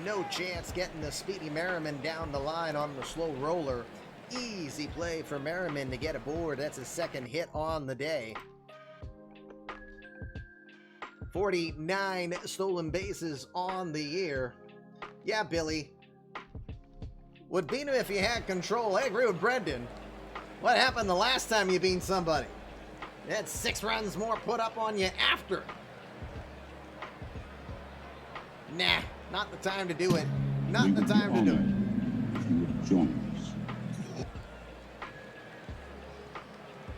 No chance getting the speedy Merriman down the line on the slow roller. Easy play for Merriman to get aboard. That's his second hit on the day. 49 stolen bases on the year. Yeah, Billy. Would beat him if you had control. I agree with Brendan. What happened the last time you beat somebody? You had 6 runs more put up on you after. Nah, not the time to do it. Not the time to do it. If you would join us.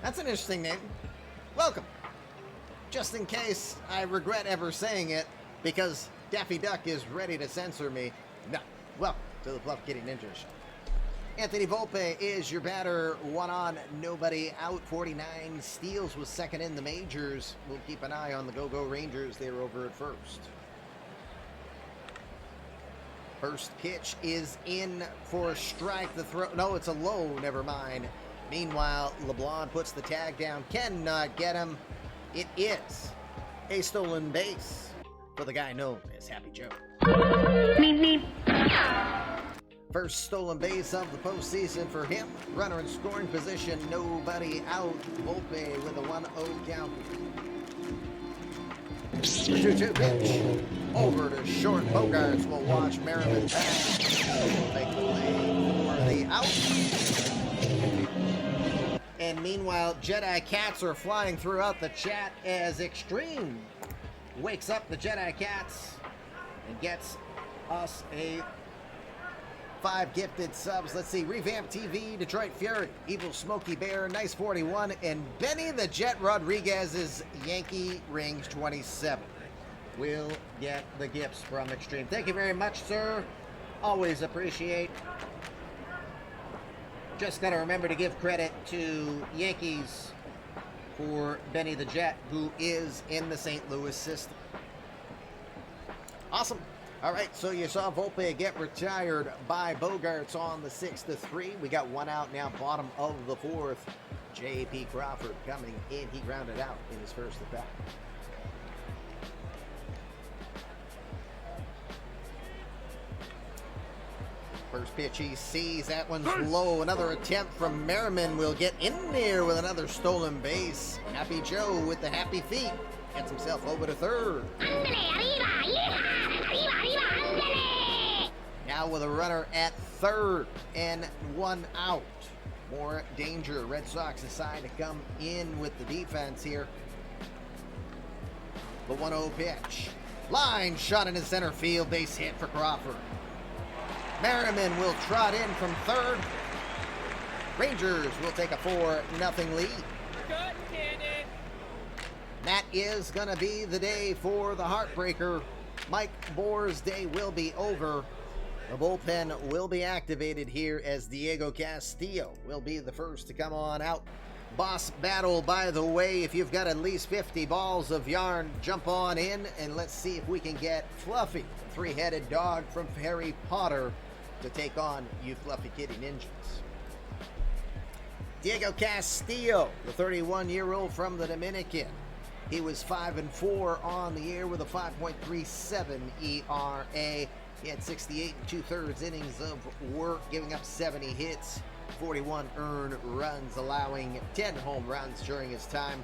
That's an interesting name. Welcome. Just in case I regret ever saying it, because Daffy Duck is ready to censor me. No. Welcome to the Fluff Kitty Ninja Show. Anthony Volpe is your batter. 1 on, nobody out. 49 steals, was second in the majors. We'll keep an eye on the Go-Go Rangers. They're over at first. First pitch is in for a strike. The throw. No, it's a low. Never mind. Meanwhile, LeBlanc puts the tag down. Cannot get him. It is a stolen base for the guy known as Happy Joe. First stolen base of the postseason for him. Runner in scoring position. Nobody out. Volpe with a 1-0 count. 2-2 pitch. Over to short. Bogarts will watch Merriman back. Make the play for the out. And meanwhile, Jedi Cats are flying throughout the chat as Extreme wakes up the Jedi Cats and gets us a 5 gifted subs. Let's see. Revamp TV, Detroit Fury, Evil Smokey Bear, Nice 41, and Benny the Jet Rodriguez's Yankee Rings 27 will get the gifts from Extreme. Thank you very much, sir. Always appreciate. Just got to remember to give credit to Yankees for Benny the Jet, who is in the St. Louis system. Awesome. All right, so you saw Volpe get retired by Bogarts on the 6-3. We got 1 out now, bottom of the 4th. J.P. Crawford coming in. He grounded out in his first at bat. First pitch he sees, that one's low. Another attempt from Merriman will get in there with another stolen base. Happy Joe with the happy feet gets himself over to third. Now with a runner at third and 1 out. More danger. Red Sox decide to come in with the defense here. The 1-0 pitch. Line shot into center field. Base hit for Crawford. Merriman will trot in from third. Rangers will take a 4-0 lead. That is going to be the day for the heartbreaker. Mike Bohr's day will be over. The bullpen will be activated here as Diego Castillo will be the first to come on out. Boss battle, by the way. If you've got at least 50 balls of yarn, jump on in and let's see if we can get Fluffy, the 3-headed dog from Harry Potter, to take on you Fluffy Kitty Ninjas. Diego Castillo, the 31-year-old from the Dominican. He was 5-4 on the year with a 5.37 ERA. He had 68 2/3 innings of work, giving up 70 hits, 41 earned runs, allowing 10 home runs during his time.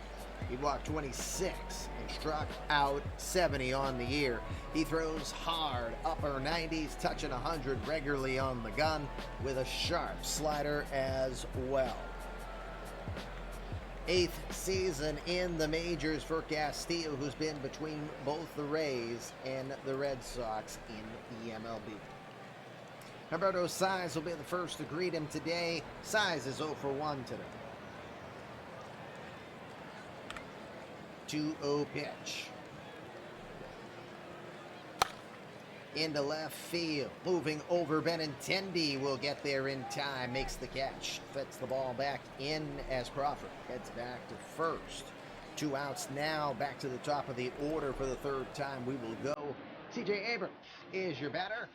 He walked 26 and struck out 70 on the year. He throws hard, upper 90s, touching 100 regularly on the gun with a sharp slider as well. 8th season in the majors for Castillo, who's been between both the Rays and the Red Sox in eMLB. Humberto Saez will be the first to greet him today. Saez is 0 for 1 today. 2-0 pitch. Into left field. Moving over Benintendi will get there in time. Makes the catch. Fits the ball back in as Crawford heads back to first. 2 outs now. Back to the top of the order for the third time. We will go. C.J. Abrams is your batter.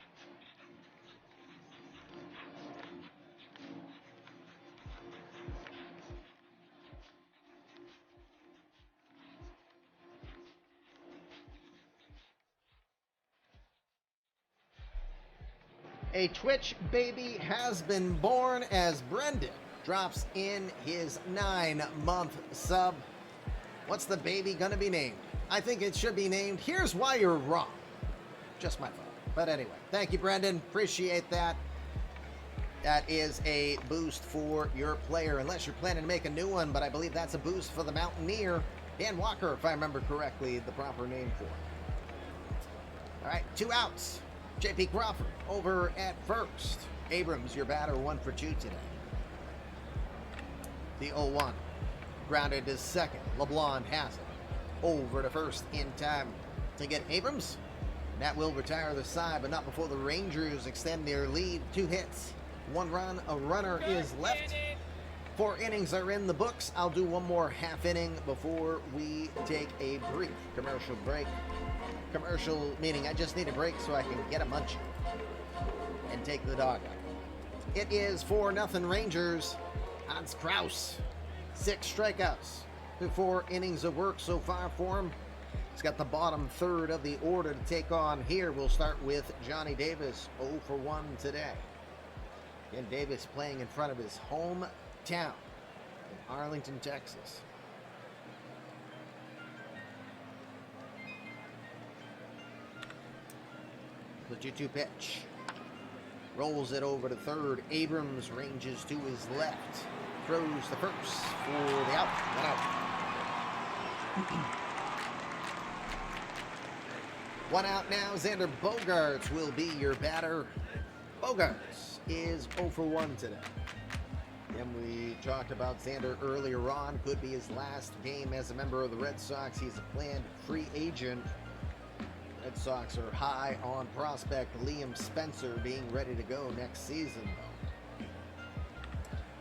A Twitch baby has been born as Brendan drops in his 9-month sub. What's the baby gonna be named? I think it should be named Here's Why You're Wrong. Just my thought. But anyway, thank you, Brendan. Appreciate that. That is a boost for your player, unless you're planning to make a new one, but I believe that's a boost for the Mountaineer. Dan Walker, if I remember correctly, the proper name for it. All right, 2 outs. J.P. Crawford over at first. Abrams, your batter, 1 for 2 today. The 0-1. Grounded to second. LeBlanc has it. Over to first in time to get Abrams. That will retire the side, but not before the Rangers extend their lead. 2 hits, 1 run, a runner is left. 4 innings are in the books. I'll do 1 more half inning before we take a brief commercial break. Commercial meaning I just need a break so I can get a munch and take the dog out. It is 4-0 Rangers. Hans Kraus, 6 strikeouts through 4 innings of work so far for him. He's got the bottom third of the order to take on here. We'll start with Johnny Davis, 0 for 1 today. Again, Davis playing in front of his hometown in Arlington, Texas. The 2-2 pitch. Rolls it over to third. Abrams ranges to his left. Throws the first for the out. 1 out. 1 out now. Xander Bogaerts will be your batter. Bogaerts is 0 for 1 today. And we talked about Xander earlier on. Could be his last game as a member of the Red Sox. He's a planned free agent. Red Sox are high on prospect Liam Spencer being ready to go next season,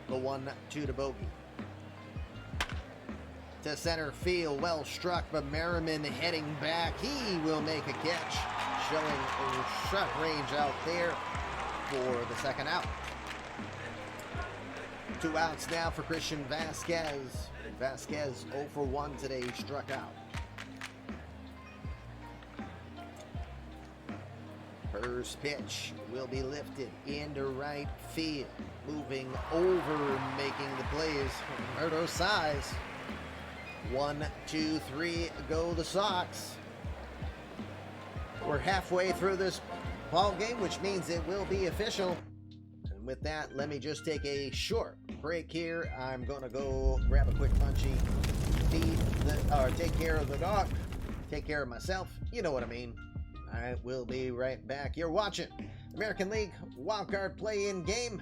though. The 1-2 to Bogey. To center field, well struck, but Merriman heading back. He will make a catch, showing a shot range out there for the second out. 2 outs now for Christian Vasquez. Vasquez 0 for 1 today, he struck out. First pitch will be lifted into right field. Moving over, making the plays. Humberto Saez. 1, 2, 3, go the Sox. We're halfway through this ball game, which means it will be official. And with that, let me just take a short break here. I'm going to go grab a quick munchie, take care of the dog, take care of myself. You know what I mean. I will be right back. You're watching American League Wildcard Play-In Game.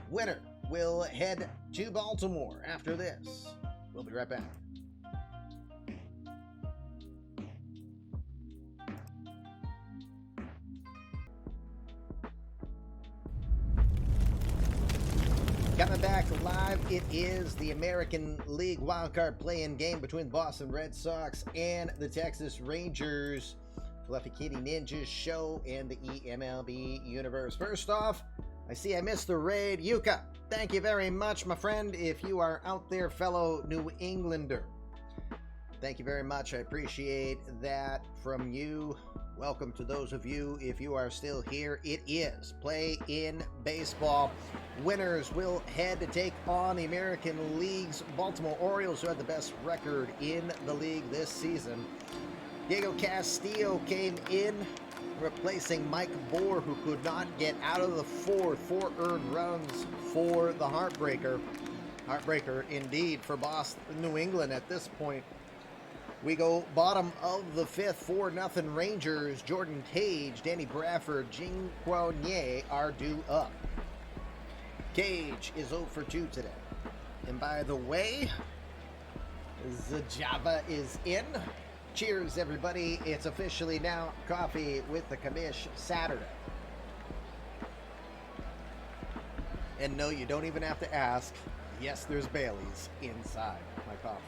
Winner will head to Baltimore after this. We'll be right back. Coming back live, it is the American League Wildcard Play-In Game between the Boston Red Sox and the Texas Rangers. Fluffy Kitty Ninjas show in the eMLB universe. First off, I see I missed the raid. Yuka, thank you very much, my friend. If you are out there, fellow New Englander, thank you very much. I appreciate that from you. Welcome to those of you, if you are still here. It is Play-In Baseball. Winners will head to take on the American League's Baltimore Orioles, who had the best record in the league this season. Diego Castillo came in, replacing Mike Bohr, who could not get out of the fourth. 4 earned runs for the Heartbreaker. Heartbreaker indeed for Boston, New England at this point. We go bottom of the fifth, 4-0 Rangers. Jordan Cage, Danny Bradford, Jing Kwon-Ye are due up. Cage is 0 for 2 today. And by the way, Zajava is in. Cheers, everybody. It's officially now Coffee with the Commish Saturday. And no, you don't even have to ask. Yes, there's Bailey's inside my coffee.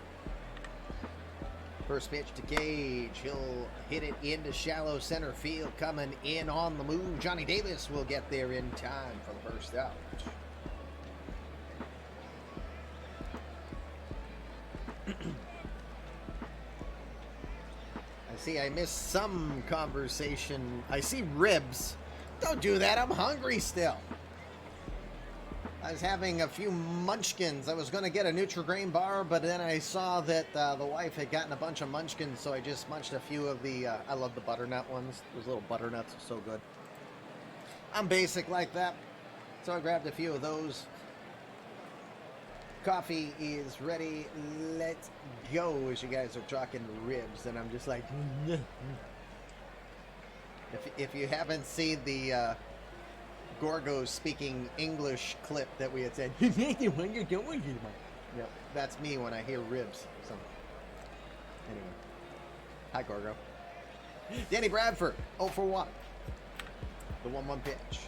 First pitch to Cage. He'll hit it into shallow center field. Coming in on the move. Johnny Davis will get there in time for the first out. I see I missed some conversation. I see ribs. Don't do that. I'm hungry still. I was having a few munchkins. I was going to get a Nutri-Grain bar, but then I saw that the wife had gotten a bunch of munchkins, so I just munched a few of the, I love the butternut ones. Those little butternuts are so good. I'm basic like that, so I grabbed a few of those. Coffee is ready. Let's go, as you guys are talking ribs, and I'm just like, if you haven't seen the Gorgo speaking English clip that we had said, yep, that's me when I hear ribs or something. Anyway, hi Gorgo. Danny Bradford, 0 for 1. The 1-1 pitch.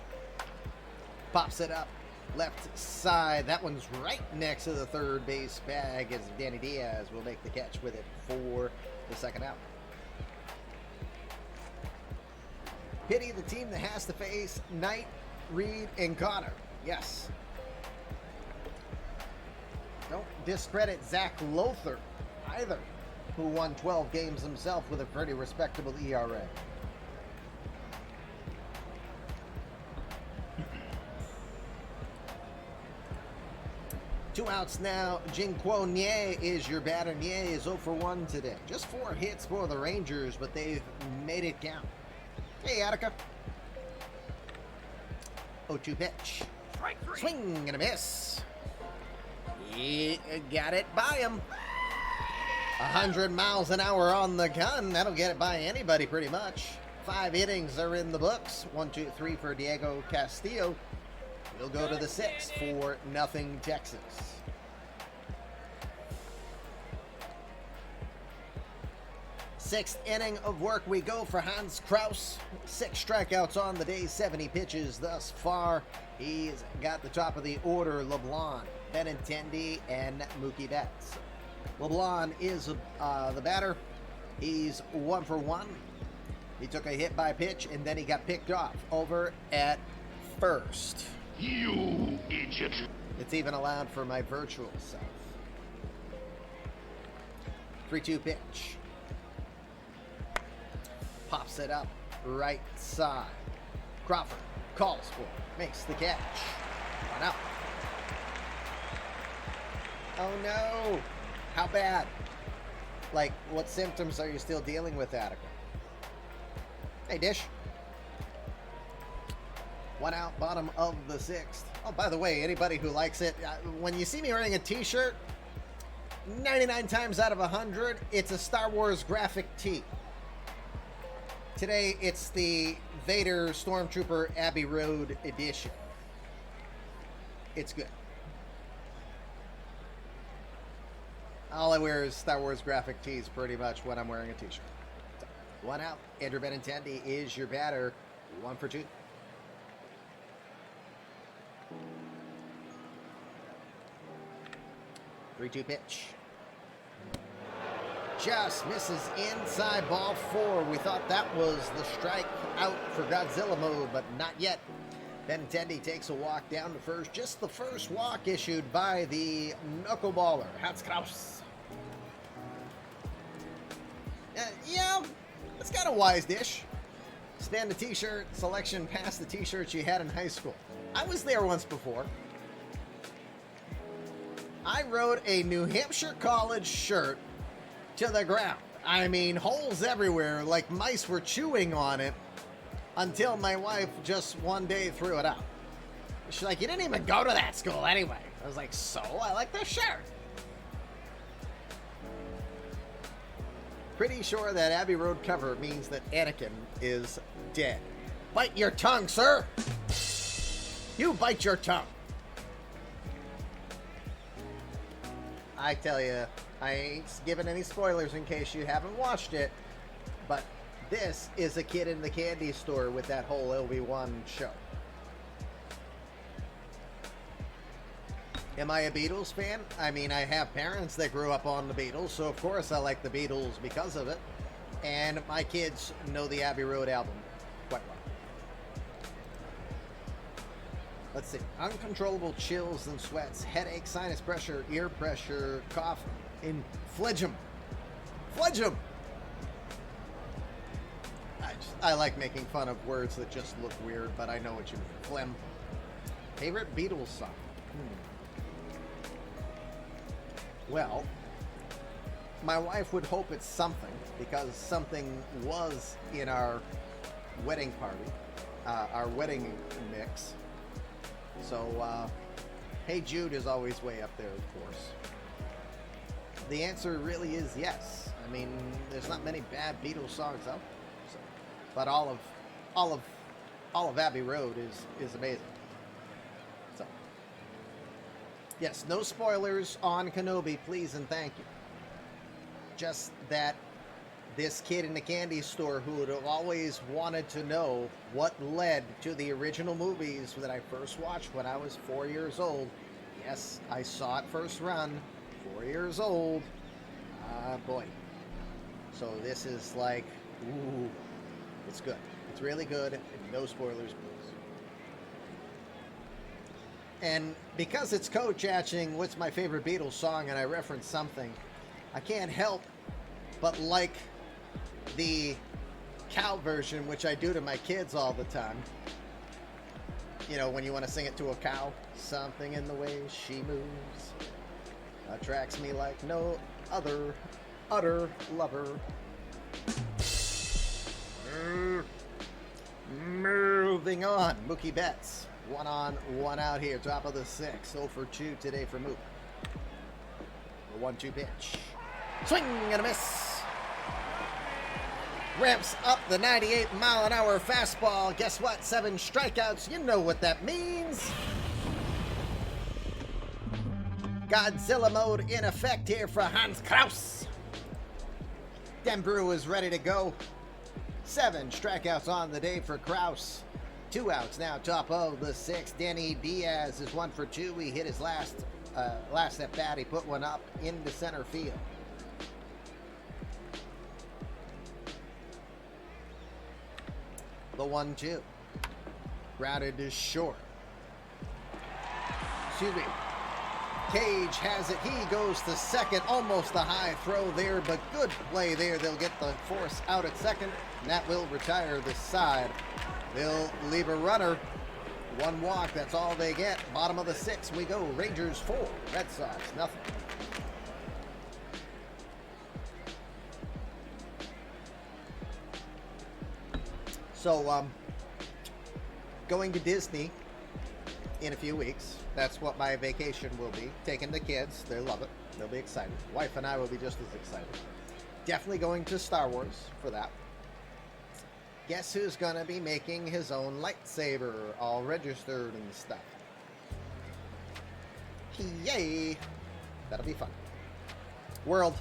Pops it up, left side. That one's right next to the third base bag as Danny Diaz will make the catch with it for the second out. Pity the team that has to face Knight, Reed, and Connor. Yes. Don't discredit Zach Lothar either, who won 12 games himself with a pretty respectable ERA. Two outs now. Jing Kwon-Ye is your batter. Nye is 0 for 1 today. Just 4 hits for the Rangers, but they've made it count. Hey, Attica. 0-2 pitch. Swing and a miss. He got it by him. 100 miles an hour on the gun. That'll get it by anybody pretty much. 5 innings are in the books. 1, 2, 3 for Diego Castillo. He'll go to the 6th for 0 Texas. Sixth inning of work we go for Hans Kraus. 6 strikeouts on the day, 70 pitches thus far. He's got the top of the order, LeBlanc, Benintendi, and Mookie Betts. LeBlanc is the batter. He's 1 for 1. He took a hit by pitch, and then he got picked off over at first. You idiot. It's even allowed for my virtual self. 3-2 pitch. Pops it up right side. Crawford calls for it, makes the catch. 1 out. Oh no! How bad? Like, what symptoms are you still dealing with, Attica? Hey, Dish. 1 out, bottom of the 6th. Oh, by the way, anybody who likes it, when you see me wearing a t-shirt, 99 times out of 100, it's a Star Wars graphic tee. Today, it's the Vader Stormtrooper Abbey Road edition. It's good. All I wear is Star Wars graphic tees pretty much when I'm wearing a t-shirt. So, 1 out. Andrew Benintendi is your batter. 1 for 2. Three-two pitch. Just misses inside, ball 4. We thought that was the strike out for Godzilla mode, but not yet. Benintendi takes a walk down to first. Just the first walk issued by the knuckleballer, Hans Kraus. Yeah, that's kind of wise, Dish. Expand the t-shirt selection past the t-shirts you had in high school. I was there once before. I rode a New Hampshire college shirt to the ground. I mean, holes everywhere, like mice were chewing on it, until my wife just one day threw it out. She's like, you didn't even go to that school anyway. I was like, so? I like the shirt. Pretty sure that Abbey Road cover means that Anakin is dead. Bite your tongue, sir! You bite your tongue! I tell you, I ain't giving any spoilers in case you haven't watched it, but this is a kid in the candy store with that whole Obi-Wan show. Am I a Beatles fan? I mean, I have parents that grew up on the Beatles, so of course I like the Beatles because of it. And my kids know the Abbey Road album quite well. Let's see. Uncontrollable chills and sweats, headache, sinus pressure, ear pressure, cough, and phlegm. Phlegm! I like making fun of words that just look weird, but I know what you mean. Phlegm. Favorite Beatles song? Well, my wife would hope it's something, because something was in our wedding party, our wedding mix. So, Hey Jude is always way up there, of course. The answer really is yes. I mean, there's not many bad Beatles songs out there, so. But all of Abbey Road is amazing. So, yes, no spoilers on Kenobi, please and thank you. Just that this kid in the candy store who would have always wanted to know what led to the original movies that I first watched when I was 4 years old. Yes, I saw it first run, 4 years old. Boy. So this is like, ooh, it's good. It's really good, and no spoilers, please. And because it's co-chatching what's my favorite Beatles song and I reference something, I can't help but like the cow version, which I do to my kids all the time. You know, when you want to sing it to a cow. Something in the way she moves attracts me like no other utter lover. Moving on. Mookie Betts. 1 on, 1 out here. Top of the 6. 0 for 2 today for Mook. The 1-2 pitch. Swing and a miss. Ramps up the 98-mile-an-hour fastball. Guess what? 7 strikeouts. You know what that means. Godzilla mode in effect here for Hans Kraus. Denbrew is ready to go. 7 strikeouts on the day for Kraus. 2 outs now, top of the 6th. Danny Diaz is 1 for 2. He hit his last at bat. He put one up into center field. The 1-2. Grounded to short. Excuse me. Cage has it. He goes to second. Almost a high throw there, but good play there. They'll get the force out at second, and that will retire the side. They'll leave a runner. 1 walk. That's all they get. Bottom of the 6th we go. Rangers 4. Red Sox nothing. So, going to Disney in a few weeks. That's what my vacation will be. Taking the kids. They'll love it. They'll be excited. Wife and I will be just as excited. Definitely going to Star Wars for that. Guess who's going to be making his own lightsaber, all registered and stuff. Yay! That'll be fun. World,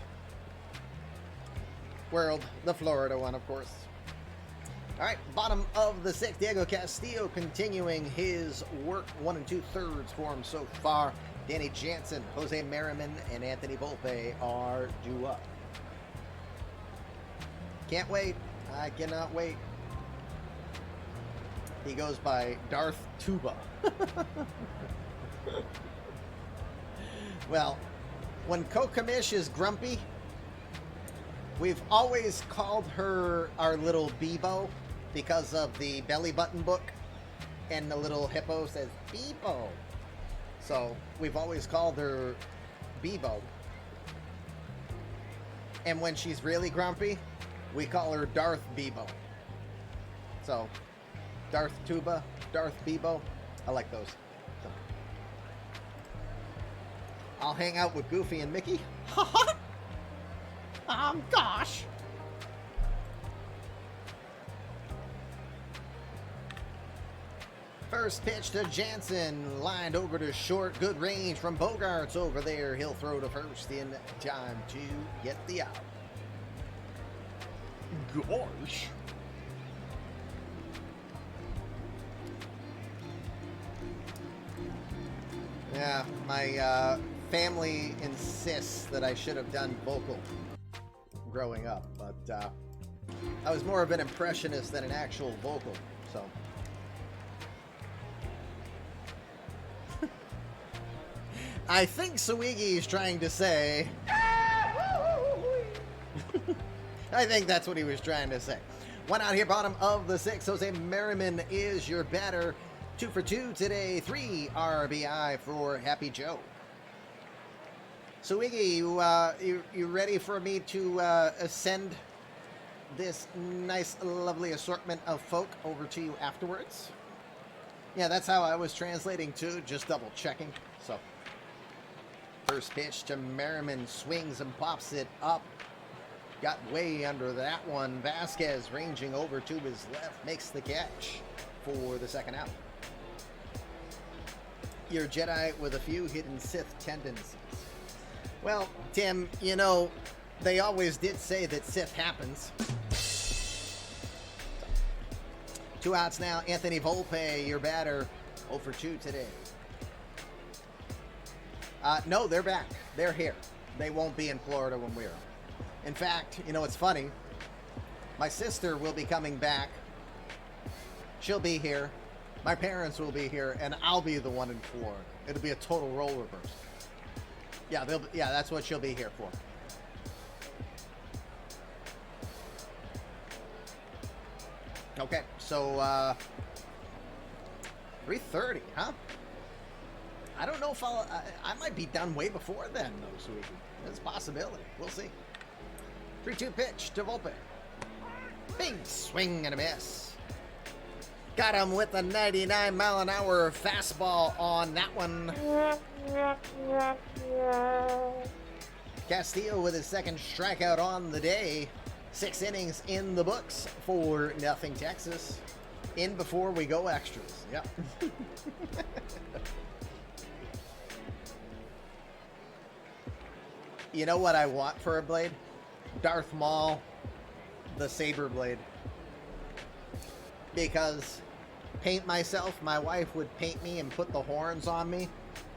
the Florida one, of course. All right, bottom of the 6th, Diego Castillo continuing his work. 1 2/3 for him so far. Danny Jansen, Jose Merriman, and Anthony Volpe are due up. Can't wait. I cannot wait. He goes by Darth Tuba. Well, when Kokamish is grumpy, we've always called her our little Bebo because of the belly button book, and the little hippo says Bebo. So we've always called her Bebo. And when she's really grumpy, we call her Darth Bebo. So Darth Tuba, Darth Bebo, I like those. I'll hang out with Goofy and Mickey. Gosh. First pitch to Jansen, lined over to short, good range from Bogarts over there. He'll throw to first in time to get the out. Gosh. Yeah, my family insists that I should have done vocal growing up, but I was more of an impressionist than an actual vocal, so. I think Swiggy is trying to say. I think that's what he was trying to say. One out here, bottom of the sixth. Jose Merriman is your batter. 2 for 2 today. 3 RBI for Happy Joe. Swiggy, you ready for me to send this nice, lovely assortment of folk over to you afterwards? Yeah, that's how I was translating too. Just double checking. So. First pitch to Merriman, swings and pops it up. Got way under that one. Vasquez ranging over to his left, makes the catch for the second out. Your Jedi with a few hidden Sith tendencies. Well, Tim, you know, they always did say that Sith happens. 2 outs now. Anthony Volpe, your batter, 0 for 2 today. No, they're back. They're here. They won't be in Florida when we're on. In fact, you know, it's funny. My sister will be coming back. She'll be here. My parents will be here, and I'll be the one in Florida. It'll be a total role reverse. Yeah, that's what she'll be here for. Okay, so 3:30, huh? I don't know if I might be done way before then, though, Sweetie. There's a possibility. We'll see. 3-2 pitch to Volpe. Big swing and a miss. Got him with a 99-mile-an-hour fastball on that one. Castillo with his second strikeout on the day. 6 innings in the books for nothing Texas. In before we go extras. Yep. You know what I want for a blade? Darth Maul, the saber blade. Because paint myself, my wife would paint me and put the horns on me,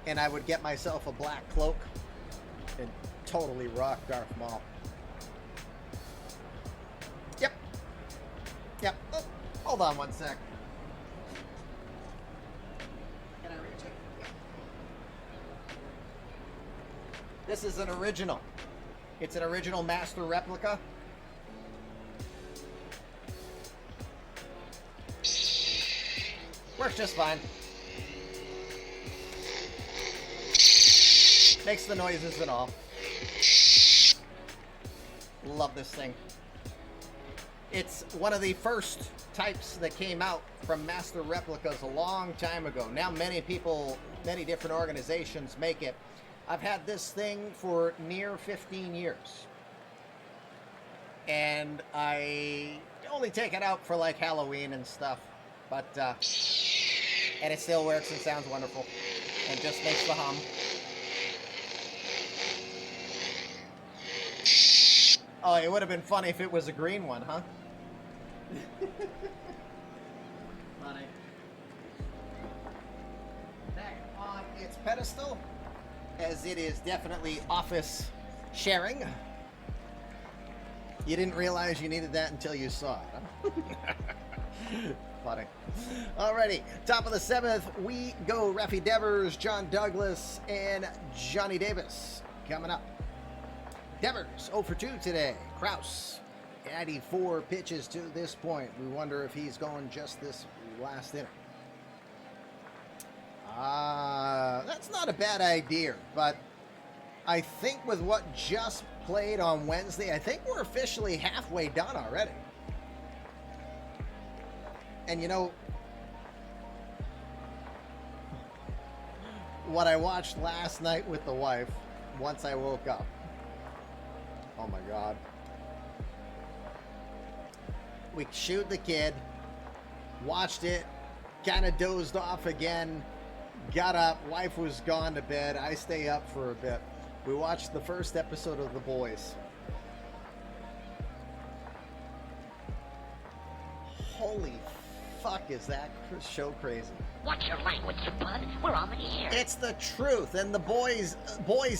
and I would get myself a black cloak and totally rock Darth Maul. Yep. Yep. Oh, hold on one sec. Can I reach it? This is an original. It's an original master replica. Works just fine. Makes the noises and all. Love this thing. It's one of the first types that came out from master replicas a long time ago. Now many people, many different organizations make it. I've had this thing for near 15 years. And I only take it out for like Halloween and stuff. But, and it still works and sounds wonderful. And just makes the hum. Oh, it would have been funny if it was a green one, huh? Funny. Back on its pedestal, as it is definitely office sharing. You didn't realize you needed that until you saw it, huh? Funny. Alrighty, top of the 7th, we go Rafi Devers, John Douglas, and Johnny Davis coming up. Devers, 0 for 2 today. Kraus, 94 pitches to this point. We wonder if he's going just this last inning. That's not a bad idea, but I think with what just played on Wednesday, I think we're officially halfway done already. And you know, what I watched last night with the wife once I woke up. Oh my God. We shooed the kid, watched it, kind of dozed off again, got up, wife was gone to bed, I stay up for a bit. We watched the first episode of The Boys. Holy fuck, is that show crazy? Watch your language, bud. We're on the air. It's the truth, and The Boys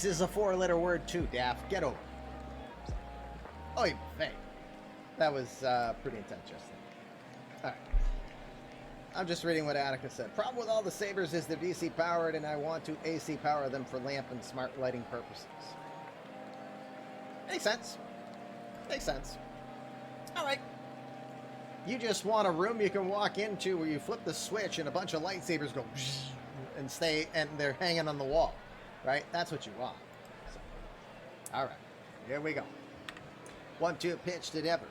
is a 4-letter word too, Daff. Get over it. Oh, hey. That was pretty intense, Justin. Alright. I'm just reading what Attica said. Problem with all the Sabres is they're DC powered, and I want to AC power them for lamp and smart lighting purposes. Makes sense. Makes sense. Alright. You just want a room you can walk into where you flip the switch and a bunch of lightsabers go and stay, and they're hanging on the wall, right? That's what you want. So, all right, here we go. 1-2 pitch to Devers.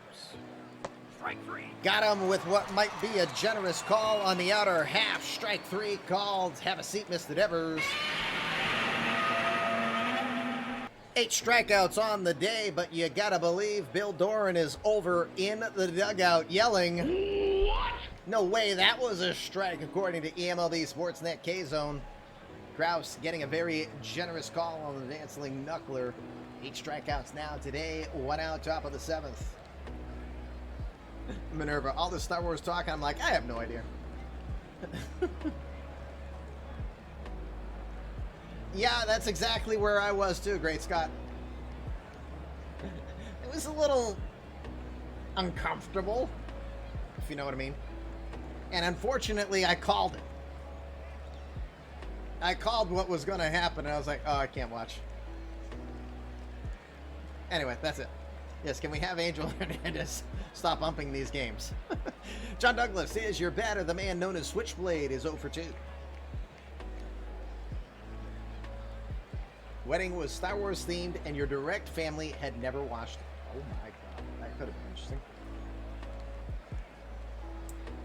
Strike three. Got him with what might be a generous call on the outer half. Strike 3 called. Have a seat, Mr. Devers. 8 strikeouts on the day, but you gotta believe Bill Doran is over in the dugout yelling, What? "No way, that was a strike," according to eMLB Sportsnet K-Zone. Krause getting a very generous call on the dancing knuckler. 8 strikeouts now today, 1 out, top of the 7th. Minerva, all this Star Wars talk, I'm like, I have no idea. Yeah, that's exactly where I was too, Great Scott. It was a little uncomfortable, if you know what I mean. And unfortunately, I called it. I called what was going to happen, and I was like, oh, I can't watch. Anyway, that's it. Yes, can we have Angel Hernandez stop umping these games? John Douglas is your batter. The man known as Switchblade is 0 for 2. Wedding was Star Wars themed, and your direct family had never watched it. Oh my God, that could have been interesting.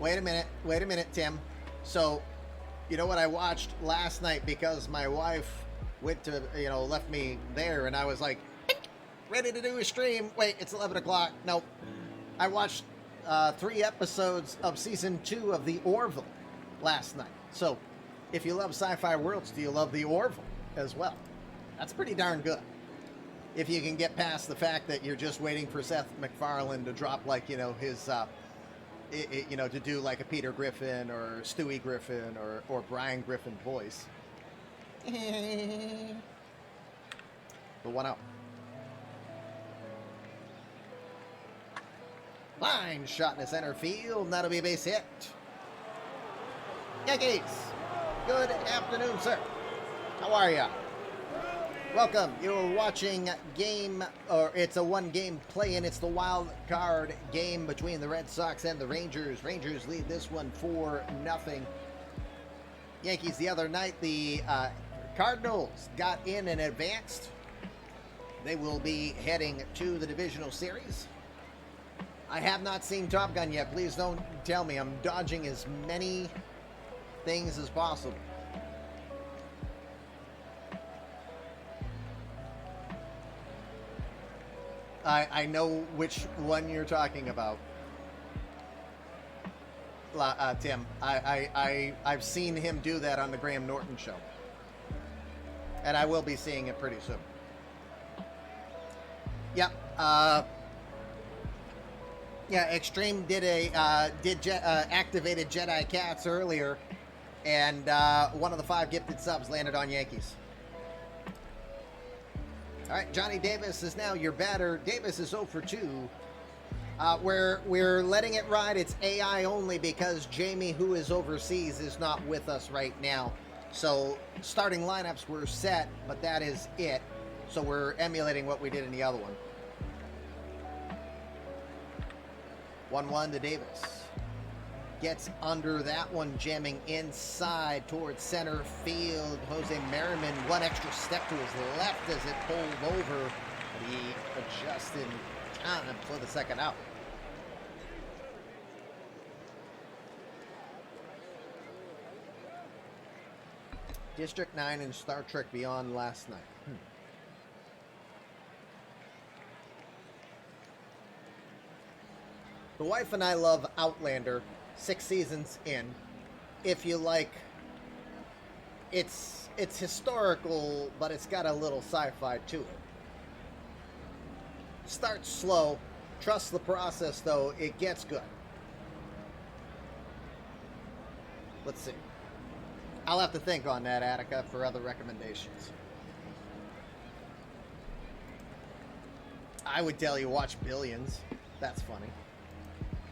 Wait a minute, Tim. So, you know what I watched last night because my wife went to, left me there, and I was like, ready to do a stream. Wait, it's 11 o'clock. Nope. I watched 3 episodes of season 2 of The Orville last night. So, if you love sci-fi worlds, do you love The Orville as well? That's pretty darn good. If you can get past the fact that you're just waiting for Seth MacFarlane to drop, like, his, to do like a Peter Griffin or Stewie Griffin or Brian Griffin voice. The 1-0. Line shot in the center field. That'll be a base hit. Yankees. Good afternoon, sir. How are ya? Welcome. You're watching it's a 1-game play-in. It's the wild card game between the Red Sox and the Rangers. Rangers lead this one 4-0. Yankees the other night, the Cardinals got in and advanced. They will be heading to the divisional series. I have not seen Top Gun yet. Please don't tell me. I'm dodging as many things as possible. I know which one you're talking about, Tim. I've seen him do that on the Graham Norton show, and I will be seeing it pretty soon. Yep. Yeah. Extreme did activated Jedi Cats earlier, and one of the 5 gifted subs landed on Yankees. All right, Johnny Davis is now your batter. Davis is 0 for 2. We're letting it ride. It's AI only because Jamie, who is overseas, is not with us right now. So starting lineups were set, but that is it. So we're emulating what we did in the other one. 1-1 to Davis. Gets under that one, jamming inside towards center field. Jose Merriman, one extra step to his left as it pulled over. But he adjusts in time for the second out. District 9 and Star Trek Beyond last night. The wife and I love Outlander, 6 seasons in. If you like, it's historical, but it's got a little sci-fi to it. Starts slow, trust the process though, it gets good. Let's see. I'll have to think on that, Attica, for other recommendations. I would tell you watch Billions. That's funny.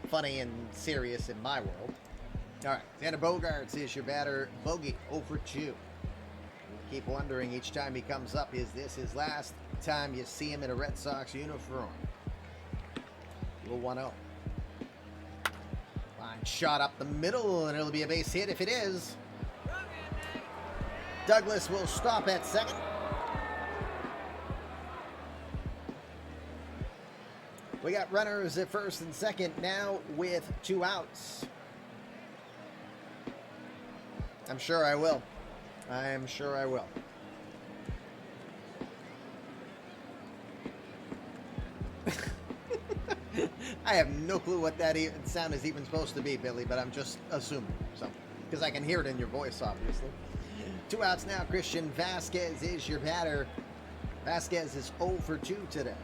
Funny and serious in my world. Alright, Xander Bogaerts is your batter. Bogey, 0 for 2. You keep wondering each time he comes up, is this his last time you see him in a Red Sox uniform? Little 1-0. Line shot up the middle, and it'll be a base hit if it is. Douglas will stop at second. We got runners at first and second now with 2 outs. I'm sure I will. I'm sure I will. I have no clue what that sound is even supposed to be, Billy, but I'm just assuming. So, because I can hear it in your voice, obviously. 2 outs now. Christian Vasquez is your batter. Vasquez is 0 for 2 today.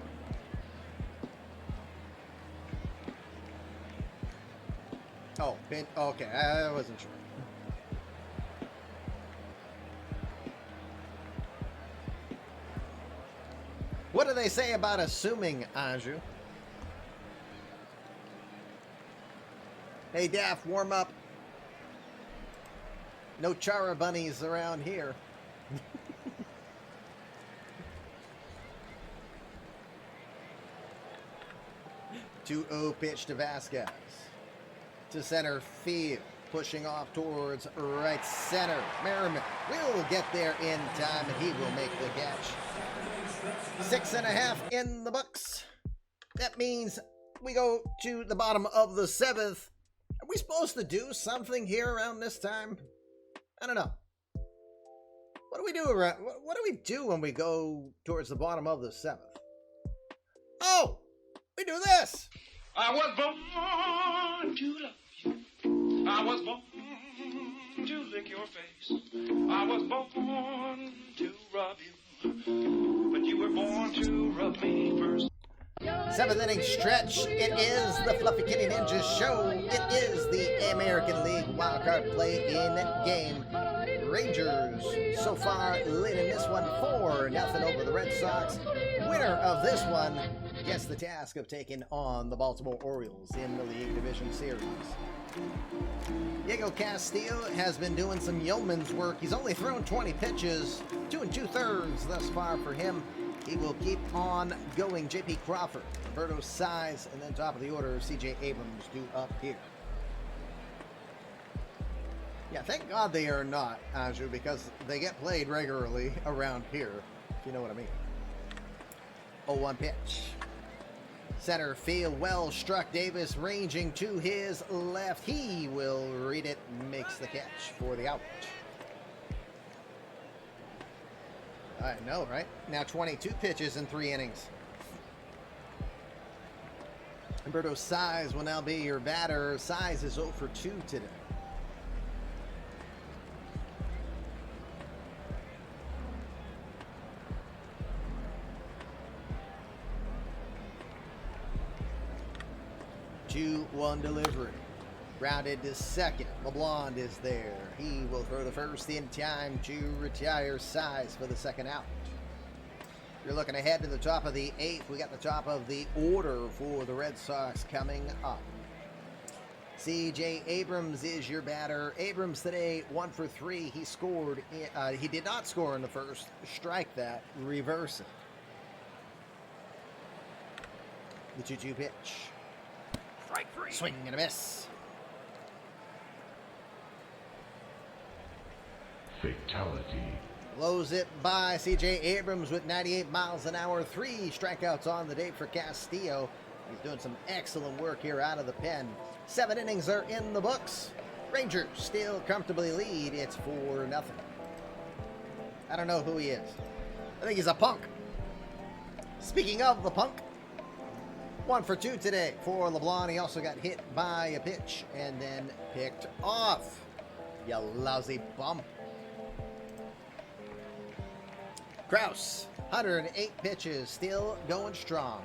Oh, okay. I wasn't sure. What do they say about assuming, Anju? Hey, Daff, warm up. No Chara bunnies around here. 2-0 pitch to Vasquez. To center field. Pushing off towards right center. Merriman will get there in time, and he will make the catch. 6.5 in the books. That means we go to the bottom of the 7th. Are we supposed to do something here around this time? I don't know. What do we do around? What do we do when we go towards the bottom of the 7th? Oh, we do this. I was born to love you. I was born to lick your face. I was born to rub you, but you were born to rub me first. 7th inning stretch. It is the Fluffy Kitty Ninja Show. It is the American League wildcard play-in game. Rangers so far lead in this one 4-0 over the Red Sox. Winner of this one gets the task of taking on the Baltimore Orioles in the League Division Series. Diego Castillo has been doing some yeoman's work. He's only thrown 20 pitches, 2 2/3 thus far for him. He will keep on going. J.P. Crawford, Roberto Size, and then top of the order, C.J. Abrams due up here. Yeah, thank God they are not, Anju, because they get played regularly around here, if you know what I mean. 0-1 pitch. Center field, well struck. Davis ranging to his left. He will read it, makes the catch for the out. I know, right? Now 22 pitches in 3 innings. Roberto Size will now be your batter. Size is 0 for 2 today. Two, 1 delivery. Grounded to second. LeBlanc is there. He will throw the first in time to retire Size for the second out. You're looking ahead to the top of the 8th. We got the top of the order for the Red Sox coming up. C.J. Abrams is your batter. Abrams today 1 for 3. He scored. He did not score in the first. Strike that. Reverse it. The 2-2 pitch. Strike 3. Swing and a miss. Fatality. Blows it by C.J. Abrams with 98 miles an hour. 3 strikeouts on the day for Castillo. He's doing some excellent work here out of the pen. 7 innings are in the books. Rangers still comfortably lead. It's 4-0. I don't know who he is. I think he's a punk. Speaking of the punk, 1 for 2 today for LeBlanc. He also got hit by a pitch and then picked off. You lousy bum. Kraus, 108 pitches, still going strong.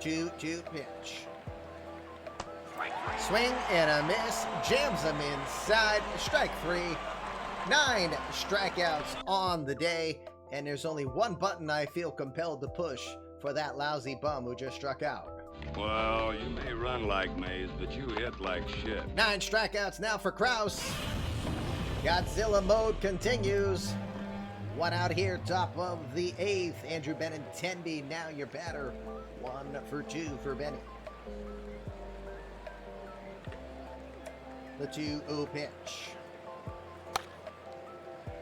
2-2 pitch. Swing and a miss, jams him inside, strike 3. 9 strikeouts on the day, and there's only one button I feel compelled to push for that lousy bum who just struck out. Well, you may run like Mays, but you hit like shit. 9 strikeouts now for Kraus. Godzilla mode continues. 1 out here, top of the 8th. Andrew Benintendi, now your batter. 1 for 2 for Benny. The 2-0 pitch.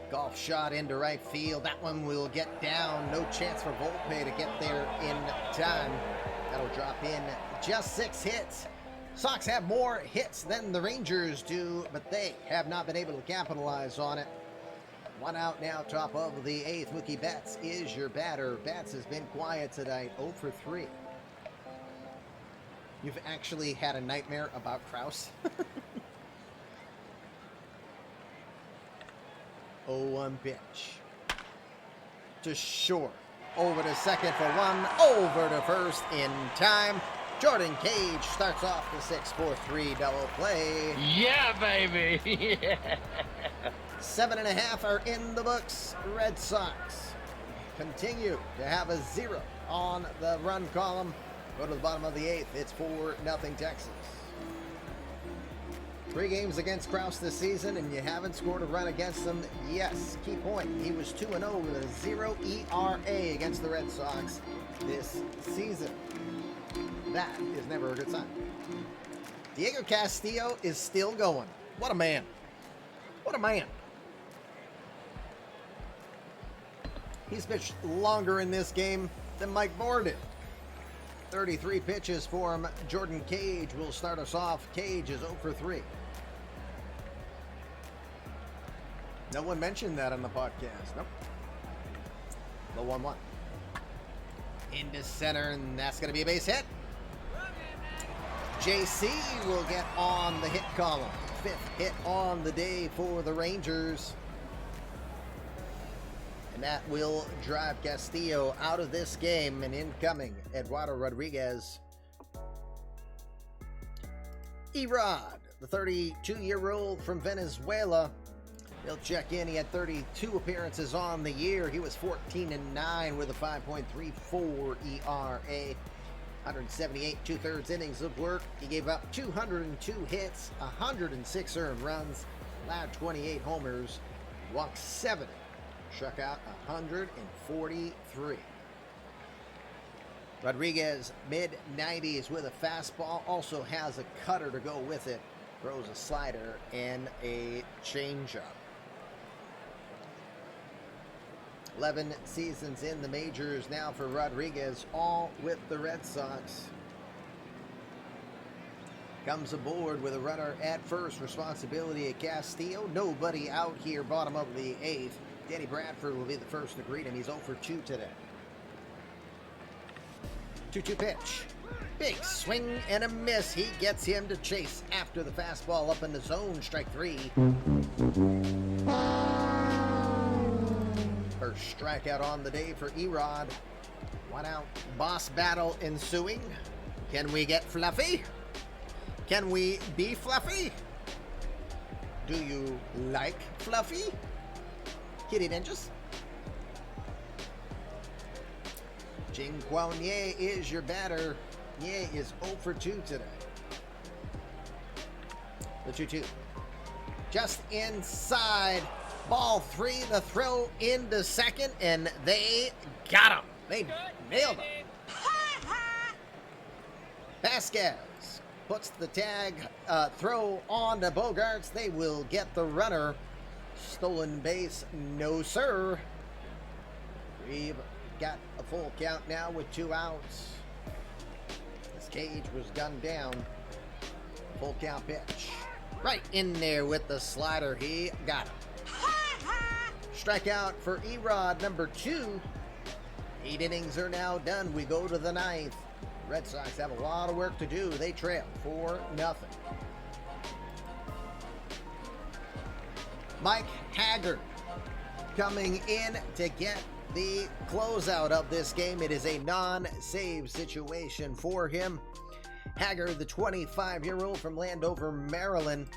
Golf shot into right field. That one will get down. No chance for Volpe to get there in time. That'll drop in just 6 hits. Sox have more hits than the Rangers do, but they have not been able to capitalize on it. 1 out now, top of the 8th. Mookie Betts is your batter. Betts has been quiet tonight, 0 for 3. You've actually had a nightmare about Kraus? 0-1 pitch. To short. Over to second for 1. Over to first in time. Jordan Cage starts off the 6-4-3 double play. Yeah, baby! Yeah. 7.5 are in the books. Red Sox continue to have a 0 on the run column. Go to the bottom of the 8th. It's 4-0 Texas. 3 games against Kraus this season, and you haven't scored a run against them. Yes, key point. He was 2-0 with a 0 ERA against the Red Sox this season. That is never a good sign. Diego Castillo is still going. What a man. What a man. He's pitched longer in this game than Mike Bohr did. 33 pitches for him. Jordan Cage will start us off. Cage is 0 for 3. No one mentioned that on the podcast. Nope. The 1-1. Into center, and that's going to be a base hit. JC will get on the hit column. 5th hit on the day for the Rangers. And that will drive Castillo out of this game. And incoming, Eduardo Rodriguez. Erod, the 32-year-old from Venezuela. He'll check in. He had 32 appearances on the year. He was 14-9 with a 5.34 ERA. 178 2/3 innings of work. He gave up 202 hits, 106 earned runs, allowed 28 homers, walked 7, struck out 143. Rodriguez, mid-90s with a fastball, also has a cutter to go with it, throws a slider and a changeup. 11 seasons in the majors now for Rodriguez, all with the Red Sox. Comes aboard with a runner at first, responsibility at Castillo. Nobody out here, bottom of the 8th. Danny Bradford will be the first to greet him. He's 0 for 2 today. 2-2 pitch. Big swing and a miss. He gets him to chase after the fastball up in the zone. Strike 3. First strikeout on the day for Erod. 1 out. Boss battle ensuing. Can we get fluffy? Can we be fluffy? Do you like fluffy? Kitty ninjas? Jing Kwon Ye is your batter. Ye is 0 for 2 today. The 2-2. Just inside. Ball 3, the throw into second, and they got him. They nailed him. Vasquez puts the tag throw on to Bogarts. They will get the runner. Stolen base, no sir. We've got a full count now with 2 outs. This Cage was gunned down. Full count pitch. Right in there with the slider. He got him. Strikeout for Erod, number 2. 8 innings are now done. We go to the 9th. Red Sox have a lot of work to do. They trail 4-0. Mike Haggard coming in to get the closeout of this game. It is a non-save situation for him. Haggard, the 25-year-old from Landover, Maryland.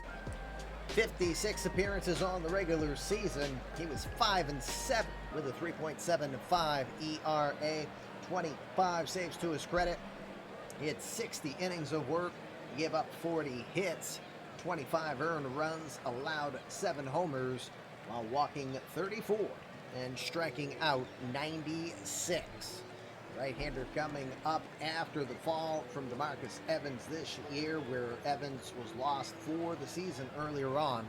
56 appearances on the regular season. He was 5-7 with a 3.75 ERA. 25 saves to his credit. He had 60 innings of work. He gave up 40 hits, 25 earned runs, allowed 7 homers while walking 34 and striking out 96. Right-hander coming up after the fall from DeMarcus Evans this year, where Evans was lost for the season earlier on.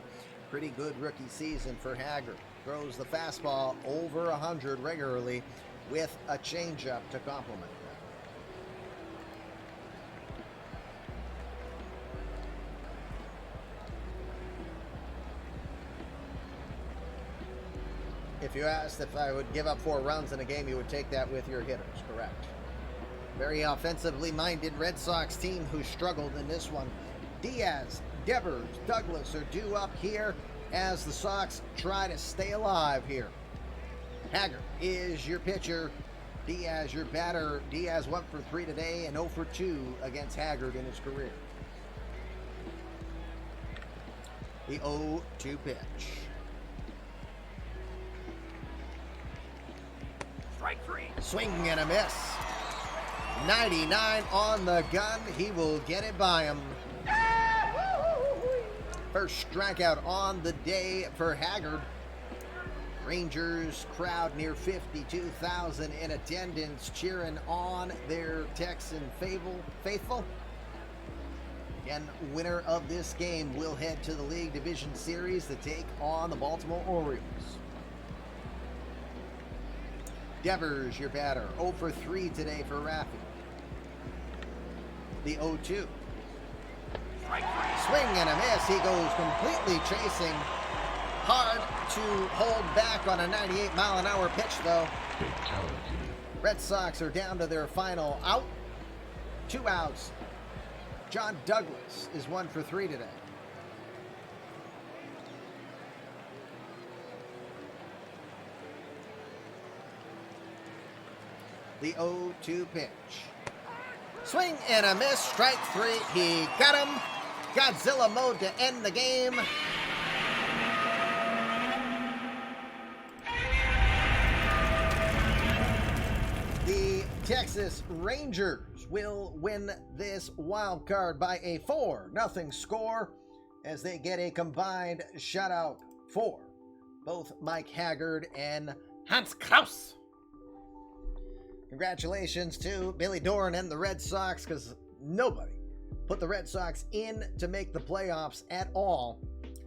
Pretty good rookie season for Haggard. Throws the fastball over 100 regularly with a changeup to complement that. If you asked if I would give up 4 runs in a game, you would take that with your hitters, correct? Very offensively minded Red Sox team who struggled in this one. Diaz, Devers, Douglas are due up here as the Sox try to stay alive here. Haggard is your pitcher. Diaz your batter. Diaz 1 for 3 today and 0 for 2 against Haggard in his career. The 0-2 pitch. Strike 3. Swing and a miss. 99 on the gun. He will get it by him. First strikeout on the day for Haggard. Rangers crowd near 52,000 in attendance cheering on their Texan faithful. Again, winner of this game will head to the League Division Series to take on the Baltimore Orioles. Devers, your batter. 0 for 3 today for Rafi. The 0-2. Swing and a miss. He goes completely chasing. Hard to hold back on a 98-mile-an-hour pitch, though. Fatality. Red Sox are down to their final out. 2 outs. John Douglas is 1 for 3 today. The 0-2 pitch. Swing and a miss. Strike 3. He got him. Godzilla mode to end the game. The Texas Rangers will win this wild card by a 4-0 score as they get a combined shutout for both Mike Haggard and Hans Kraus. Congratulations to Billy Dorn and the Red Sox, because nobody put the Red Sox in to make the playoffs at all.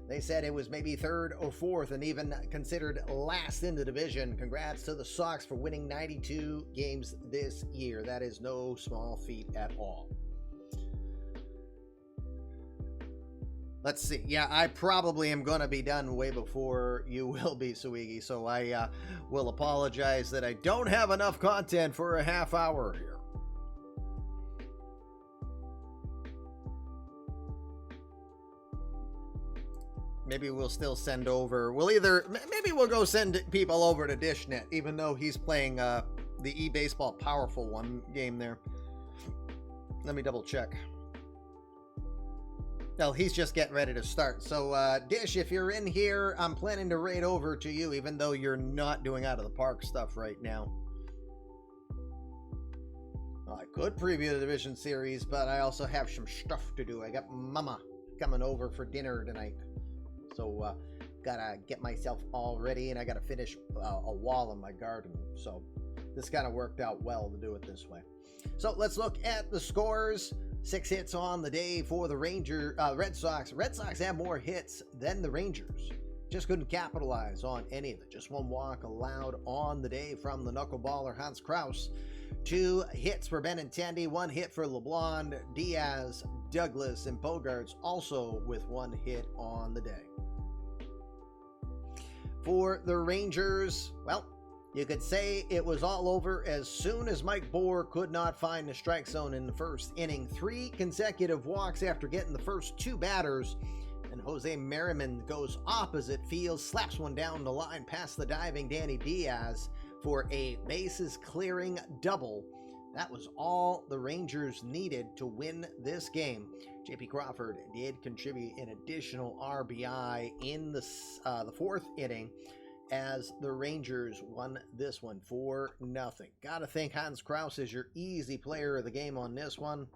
They said it was maybe 3rd or 4th and even considered last in the division. Congrats to the Sox for winning 92 games this year. That is no small feat at all. Let's see. Yeah, I probably am going to be done way before you will be, Suigi. So I will apologize that I don't have enough content for a half hour here. Maybe we'll still send over. Maybe we'll go send people over to DishNet, even though he's playing the eBaseball Powerful One game there. Let me double check. No, he's just getting ready to start. So, Dish, if you're in here, I'm planning to raid over to you, even though you're not doing out of the park stuff right now. Well, I could preview the Division Series, but I also have some stuff to do. I got Mama coming over for dinner tonight. So, gotta get myself all ready, and I gotta finish a wall in my garden. So, this kind of worked out well to do it this way. So, let's look at the scores. 6 hits on the day for the Red Sox. Red Sox have more hits than the Rangers. Just couldn't capitalize on any of it. Just 1 walk allowed on the day from the knuckleballer Hans Kraus. 2 hits for Benintendi, 1 hit for LeBlanc, Diaz, Douglas, and Bogarts also with 1 hit on the day. For the Rangers, well, you could say it was all over as soon as Mike Bohr could not find the strike zone in the first inning. 3 consecutive walks after getting the first 2 batters, and Jose Merriman goes opposite field, slaps one down the line past the diving Danny Diaz for a bases clearing double. That was all the Rangers needed to win this game. J.P. Crawford did contribute an additional RBI in the 4th inning as the Rangers won this one 4-0. Gotta think Hans Kraus is your easy player of the game on this one.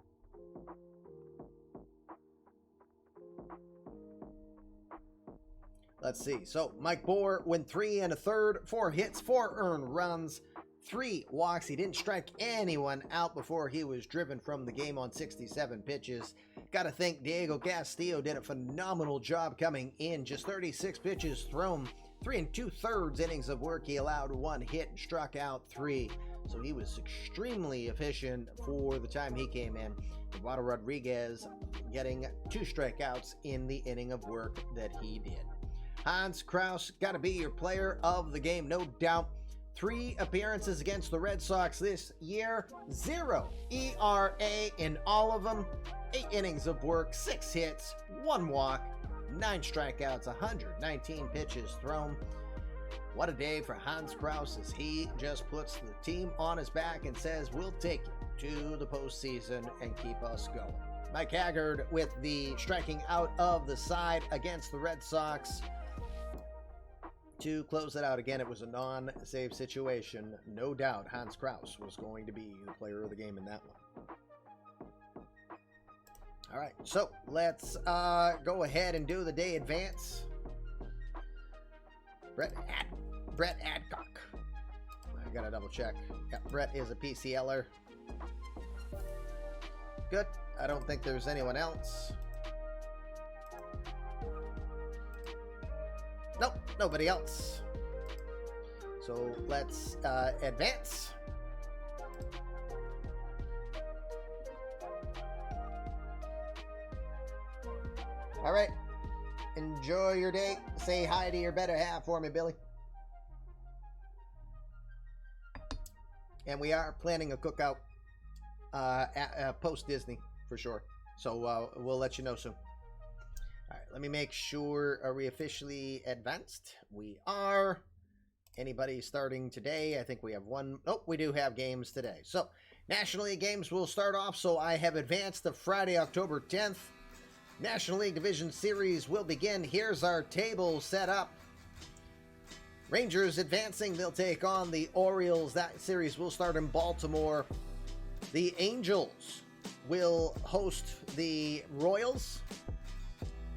Let's see. So Mike Bohr went 3 1/3, 4 hits, 4 earned runs, 3 walks. He didn't strike anyone out before he was driven from the game on 67 pitches. Got to think Diego Castillo did a phenomenal job coming in. Just 36 pitches thrown, 3 2/3 innings of work. He allowed 1 hit and struck out 3. So he was extremely efficient for the time he came in. Eduardo Rodriguez getting 2 strikeouts in the inning of work that he did. Hans Kraus got to be your player of the game, no doubt. 3 appearances against the Red Sox this year, 0 ERA in all of them, 8 innings of work, 6 hits, 1 walk, 9 strikeouts, 119 pitches thrown. What a day for Hans Kraus as he just puts the team on his back and says, we'll take you to the postseason and keep us going. Mike Haggard with the striking out of the side against the Red Sox. To close it out again, it was a non-save situation. No doubt Hans Kraus was going to be the player of the game in that one. All right, so let's go ahead and do the day advance. Brett Adcock. I gotta double check. Yeah, Brett is a PCLer. Good. I don't think there's anyone else. Nope, nobody else. So let's advance. All right. Enjoy your day. Say hi to your better half for me, Billy. And we are planning a cookout post Disney for sure. So we'll let you know soon. All right, let me make sure. Are we officially advanced? We are. Anybody starting today? I think we have one. Oh, we do have games today. So National League games will start off. So I have advanced to Friday, October 10th. National League Division Series will begin. Here's our table set up. Rangers advancing. They'll take on the Orioles. That series will start in Baltimore. The Angels will host the Royals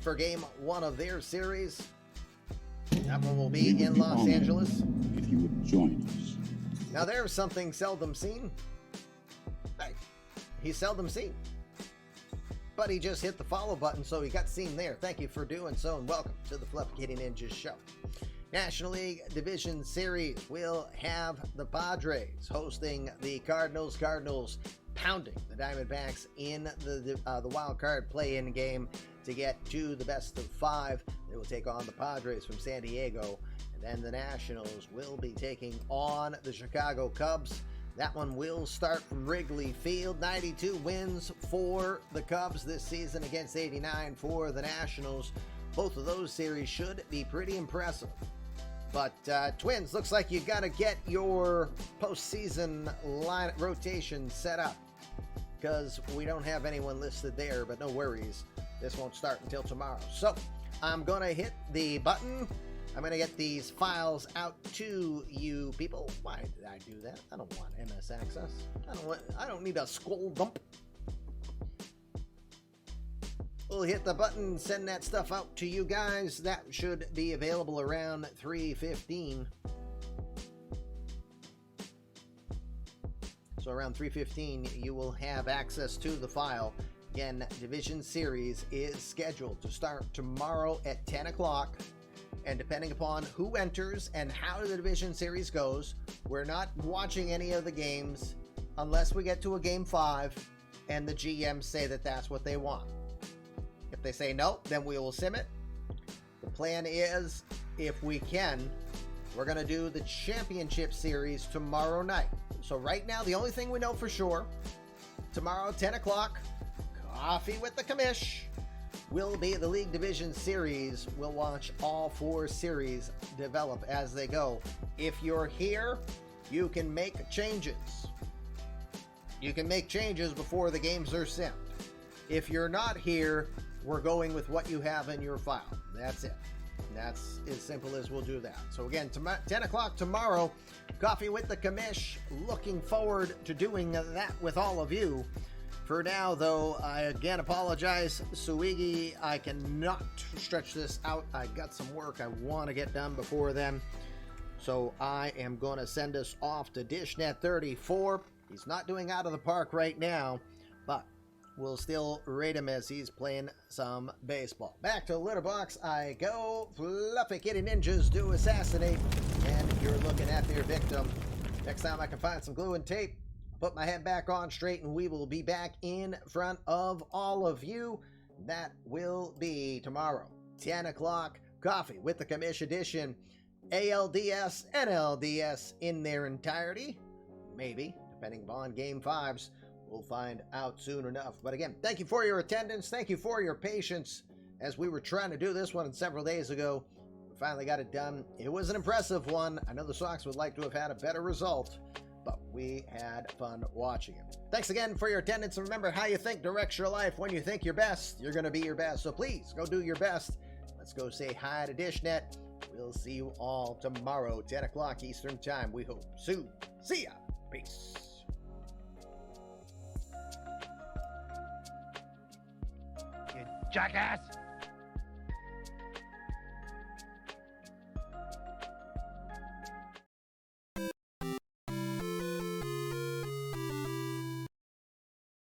for game 1 of their series. That one will be in Los Angeles. If you would join us. Now there's something seldom seen. Hey, he's seldom seen. But he just hit the follow button, so he got seen there. Thank you for doing so, and welcome to the Fluffy Kitty Ninjas show. National League Division Series will have the Padres hosting the Cardinals. Cardinals pounding the Diamondbacks in the wild card play-in game to get to the best of 5. They will take on the Padres from San Diego, and then the Nationals will be taking on the Chicago Cubs. That one will start from Wrigley Field. 92 wins for the Cubs this season against 89 for the Nationals. Both of those series should be pretty impressive. But Twins, looks like you got to get your postseason line rotation set up because we don't have anyone listed there, but no worries. This won't start until tomorrow. So I'm going to hit the button. I'm going to get these files out to you people. Why did I do that? I don't want MS Access. I don't need a scroll dump. We'll hit the button and send that stuff out to you guys. That should be available around 3:15. So around 3:15, you will have access to the file. Again, Division Series is scheduled to start tomorrow at 10 o'clock. And depending upon who enters and how the Division Series goes, we're not watching any of the games unless we get to a Game 5 and the GMs say that that's what they want. If they say no, then we will sim it. The plan is if we can, we're going to do the championship series tomorrow night. So right now, the only thing we know for sure, tomorrow, 10 o'clock, Coffee with the Commish will be the League Division Series. We'll watch all 4 series develop as they go. If you're here, you can make changes. You can make changes before the games are sent. If you're not here, we're going with what you have in your file. That's it. That's as simple as we'll do that. So again, 10 o'clock tomorrow, Coffee with the Commish. Looking forward to doing that with all of you. For now, though, I again apologize, Suigi. I cannot stretch this out. I got some work I want to get done before then. So I am going to send us off to DishNet 34. He's not doing out of the park right now, but we'll still rate him as he's playing some baseball. Back to the litter box I go. Fluffy Kitty Ninjas do assassinate. And if you're looking at their victim, next time I can find some glue and tape, put my head back on straight, and we will be back in front of all of you. That will be tomorrow, 10 o'clock, Coffee with the Commish edition. ALDS, NLDS in their entirety. Maybe, depending upon Game 5s. We'll find out soon enough. But again, thank you for your attendance. Thank you for your patience as we were trying to do this one several days ago. We finally got it done. It was an impressive one. I know the Sox would like to have had a better result, but we had fun watching it. Thanks again for your attendance. And remember, how you think directs your life. When you think your best, you're going to be your best. So please go do your best. Let's go say hi to DishNet. We'll see you all tomorrow, 10 o'clock Eastern Time. We hope soon. See ya. Peace. You jackass!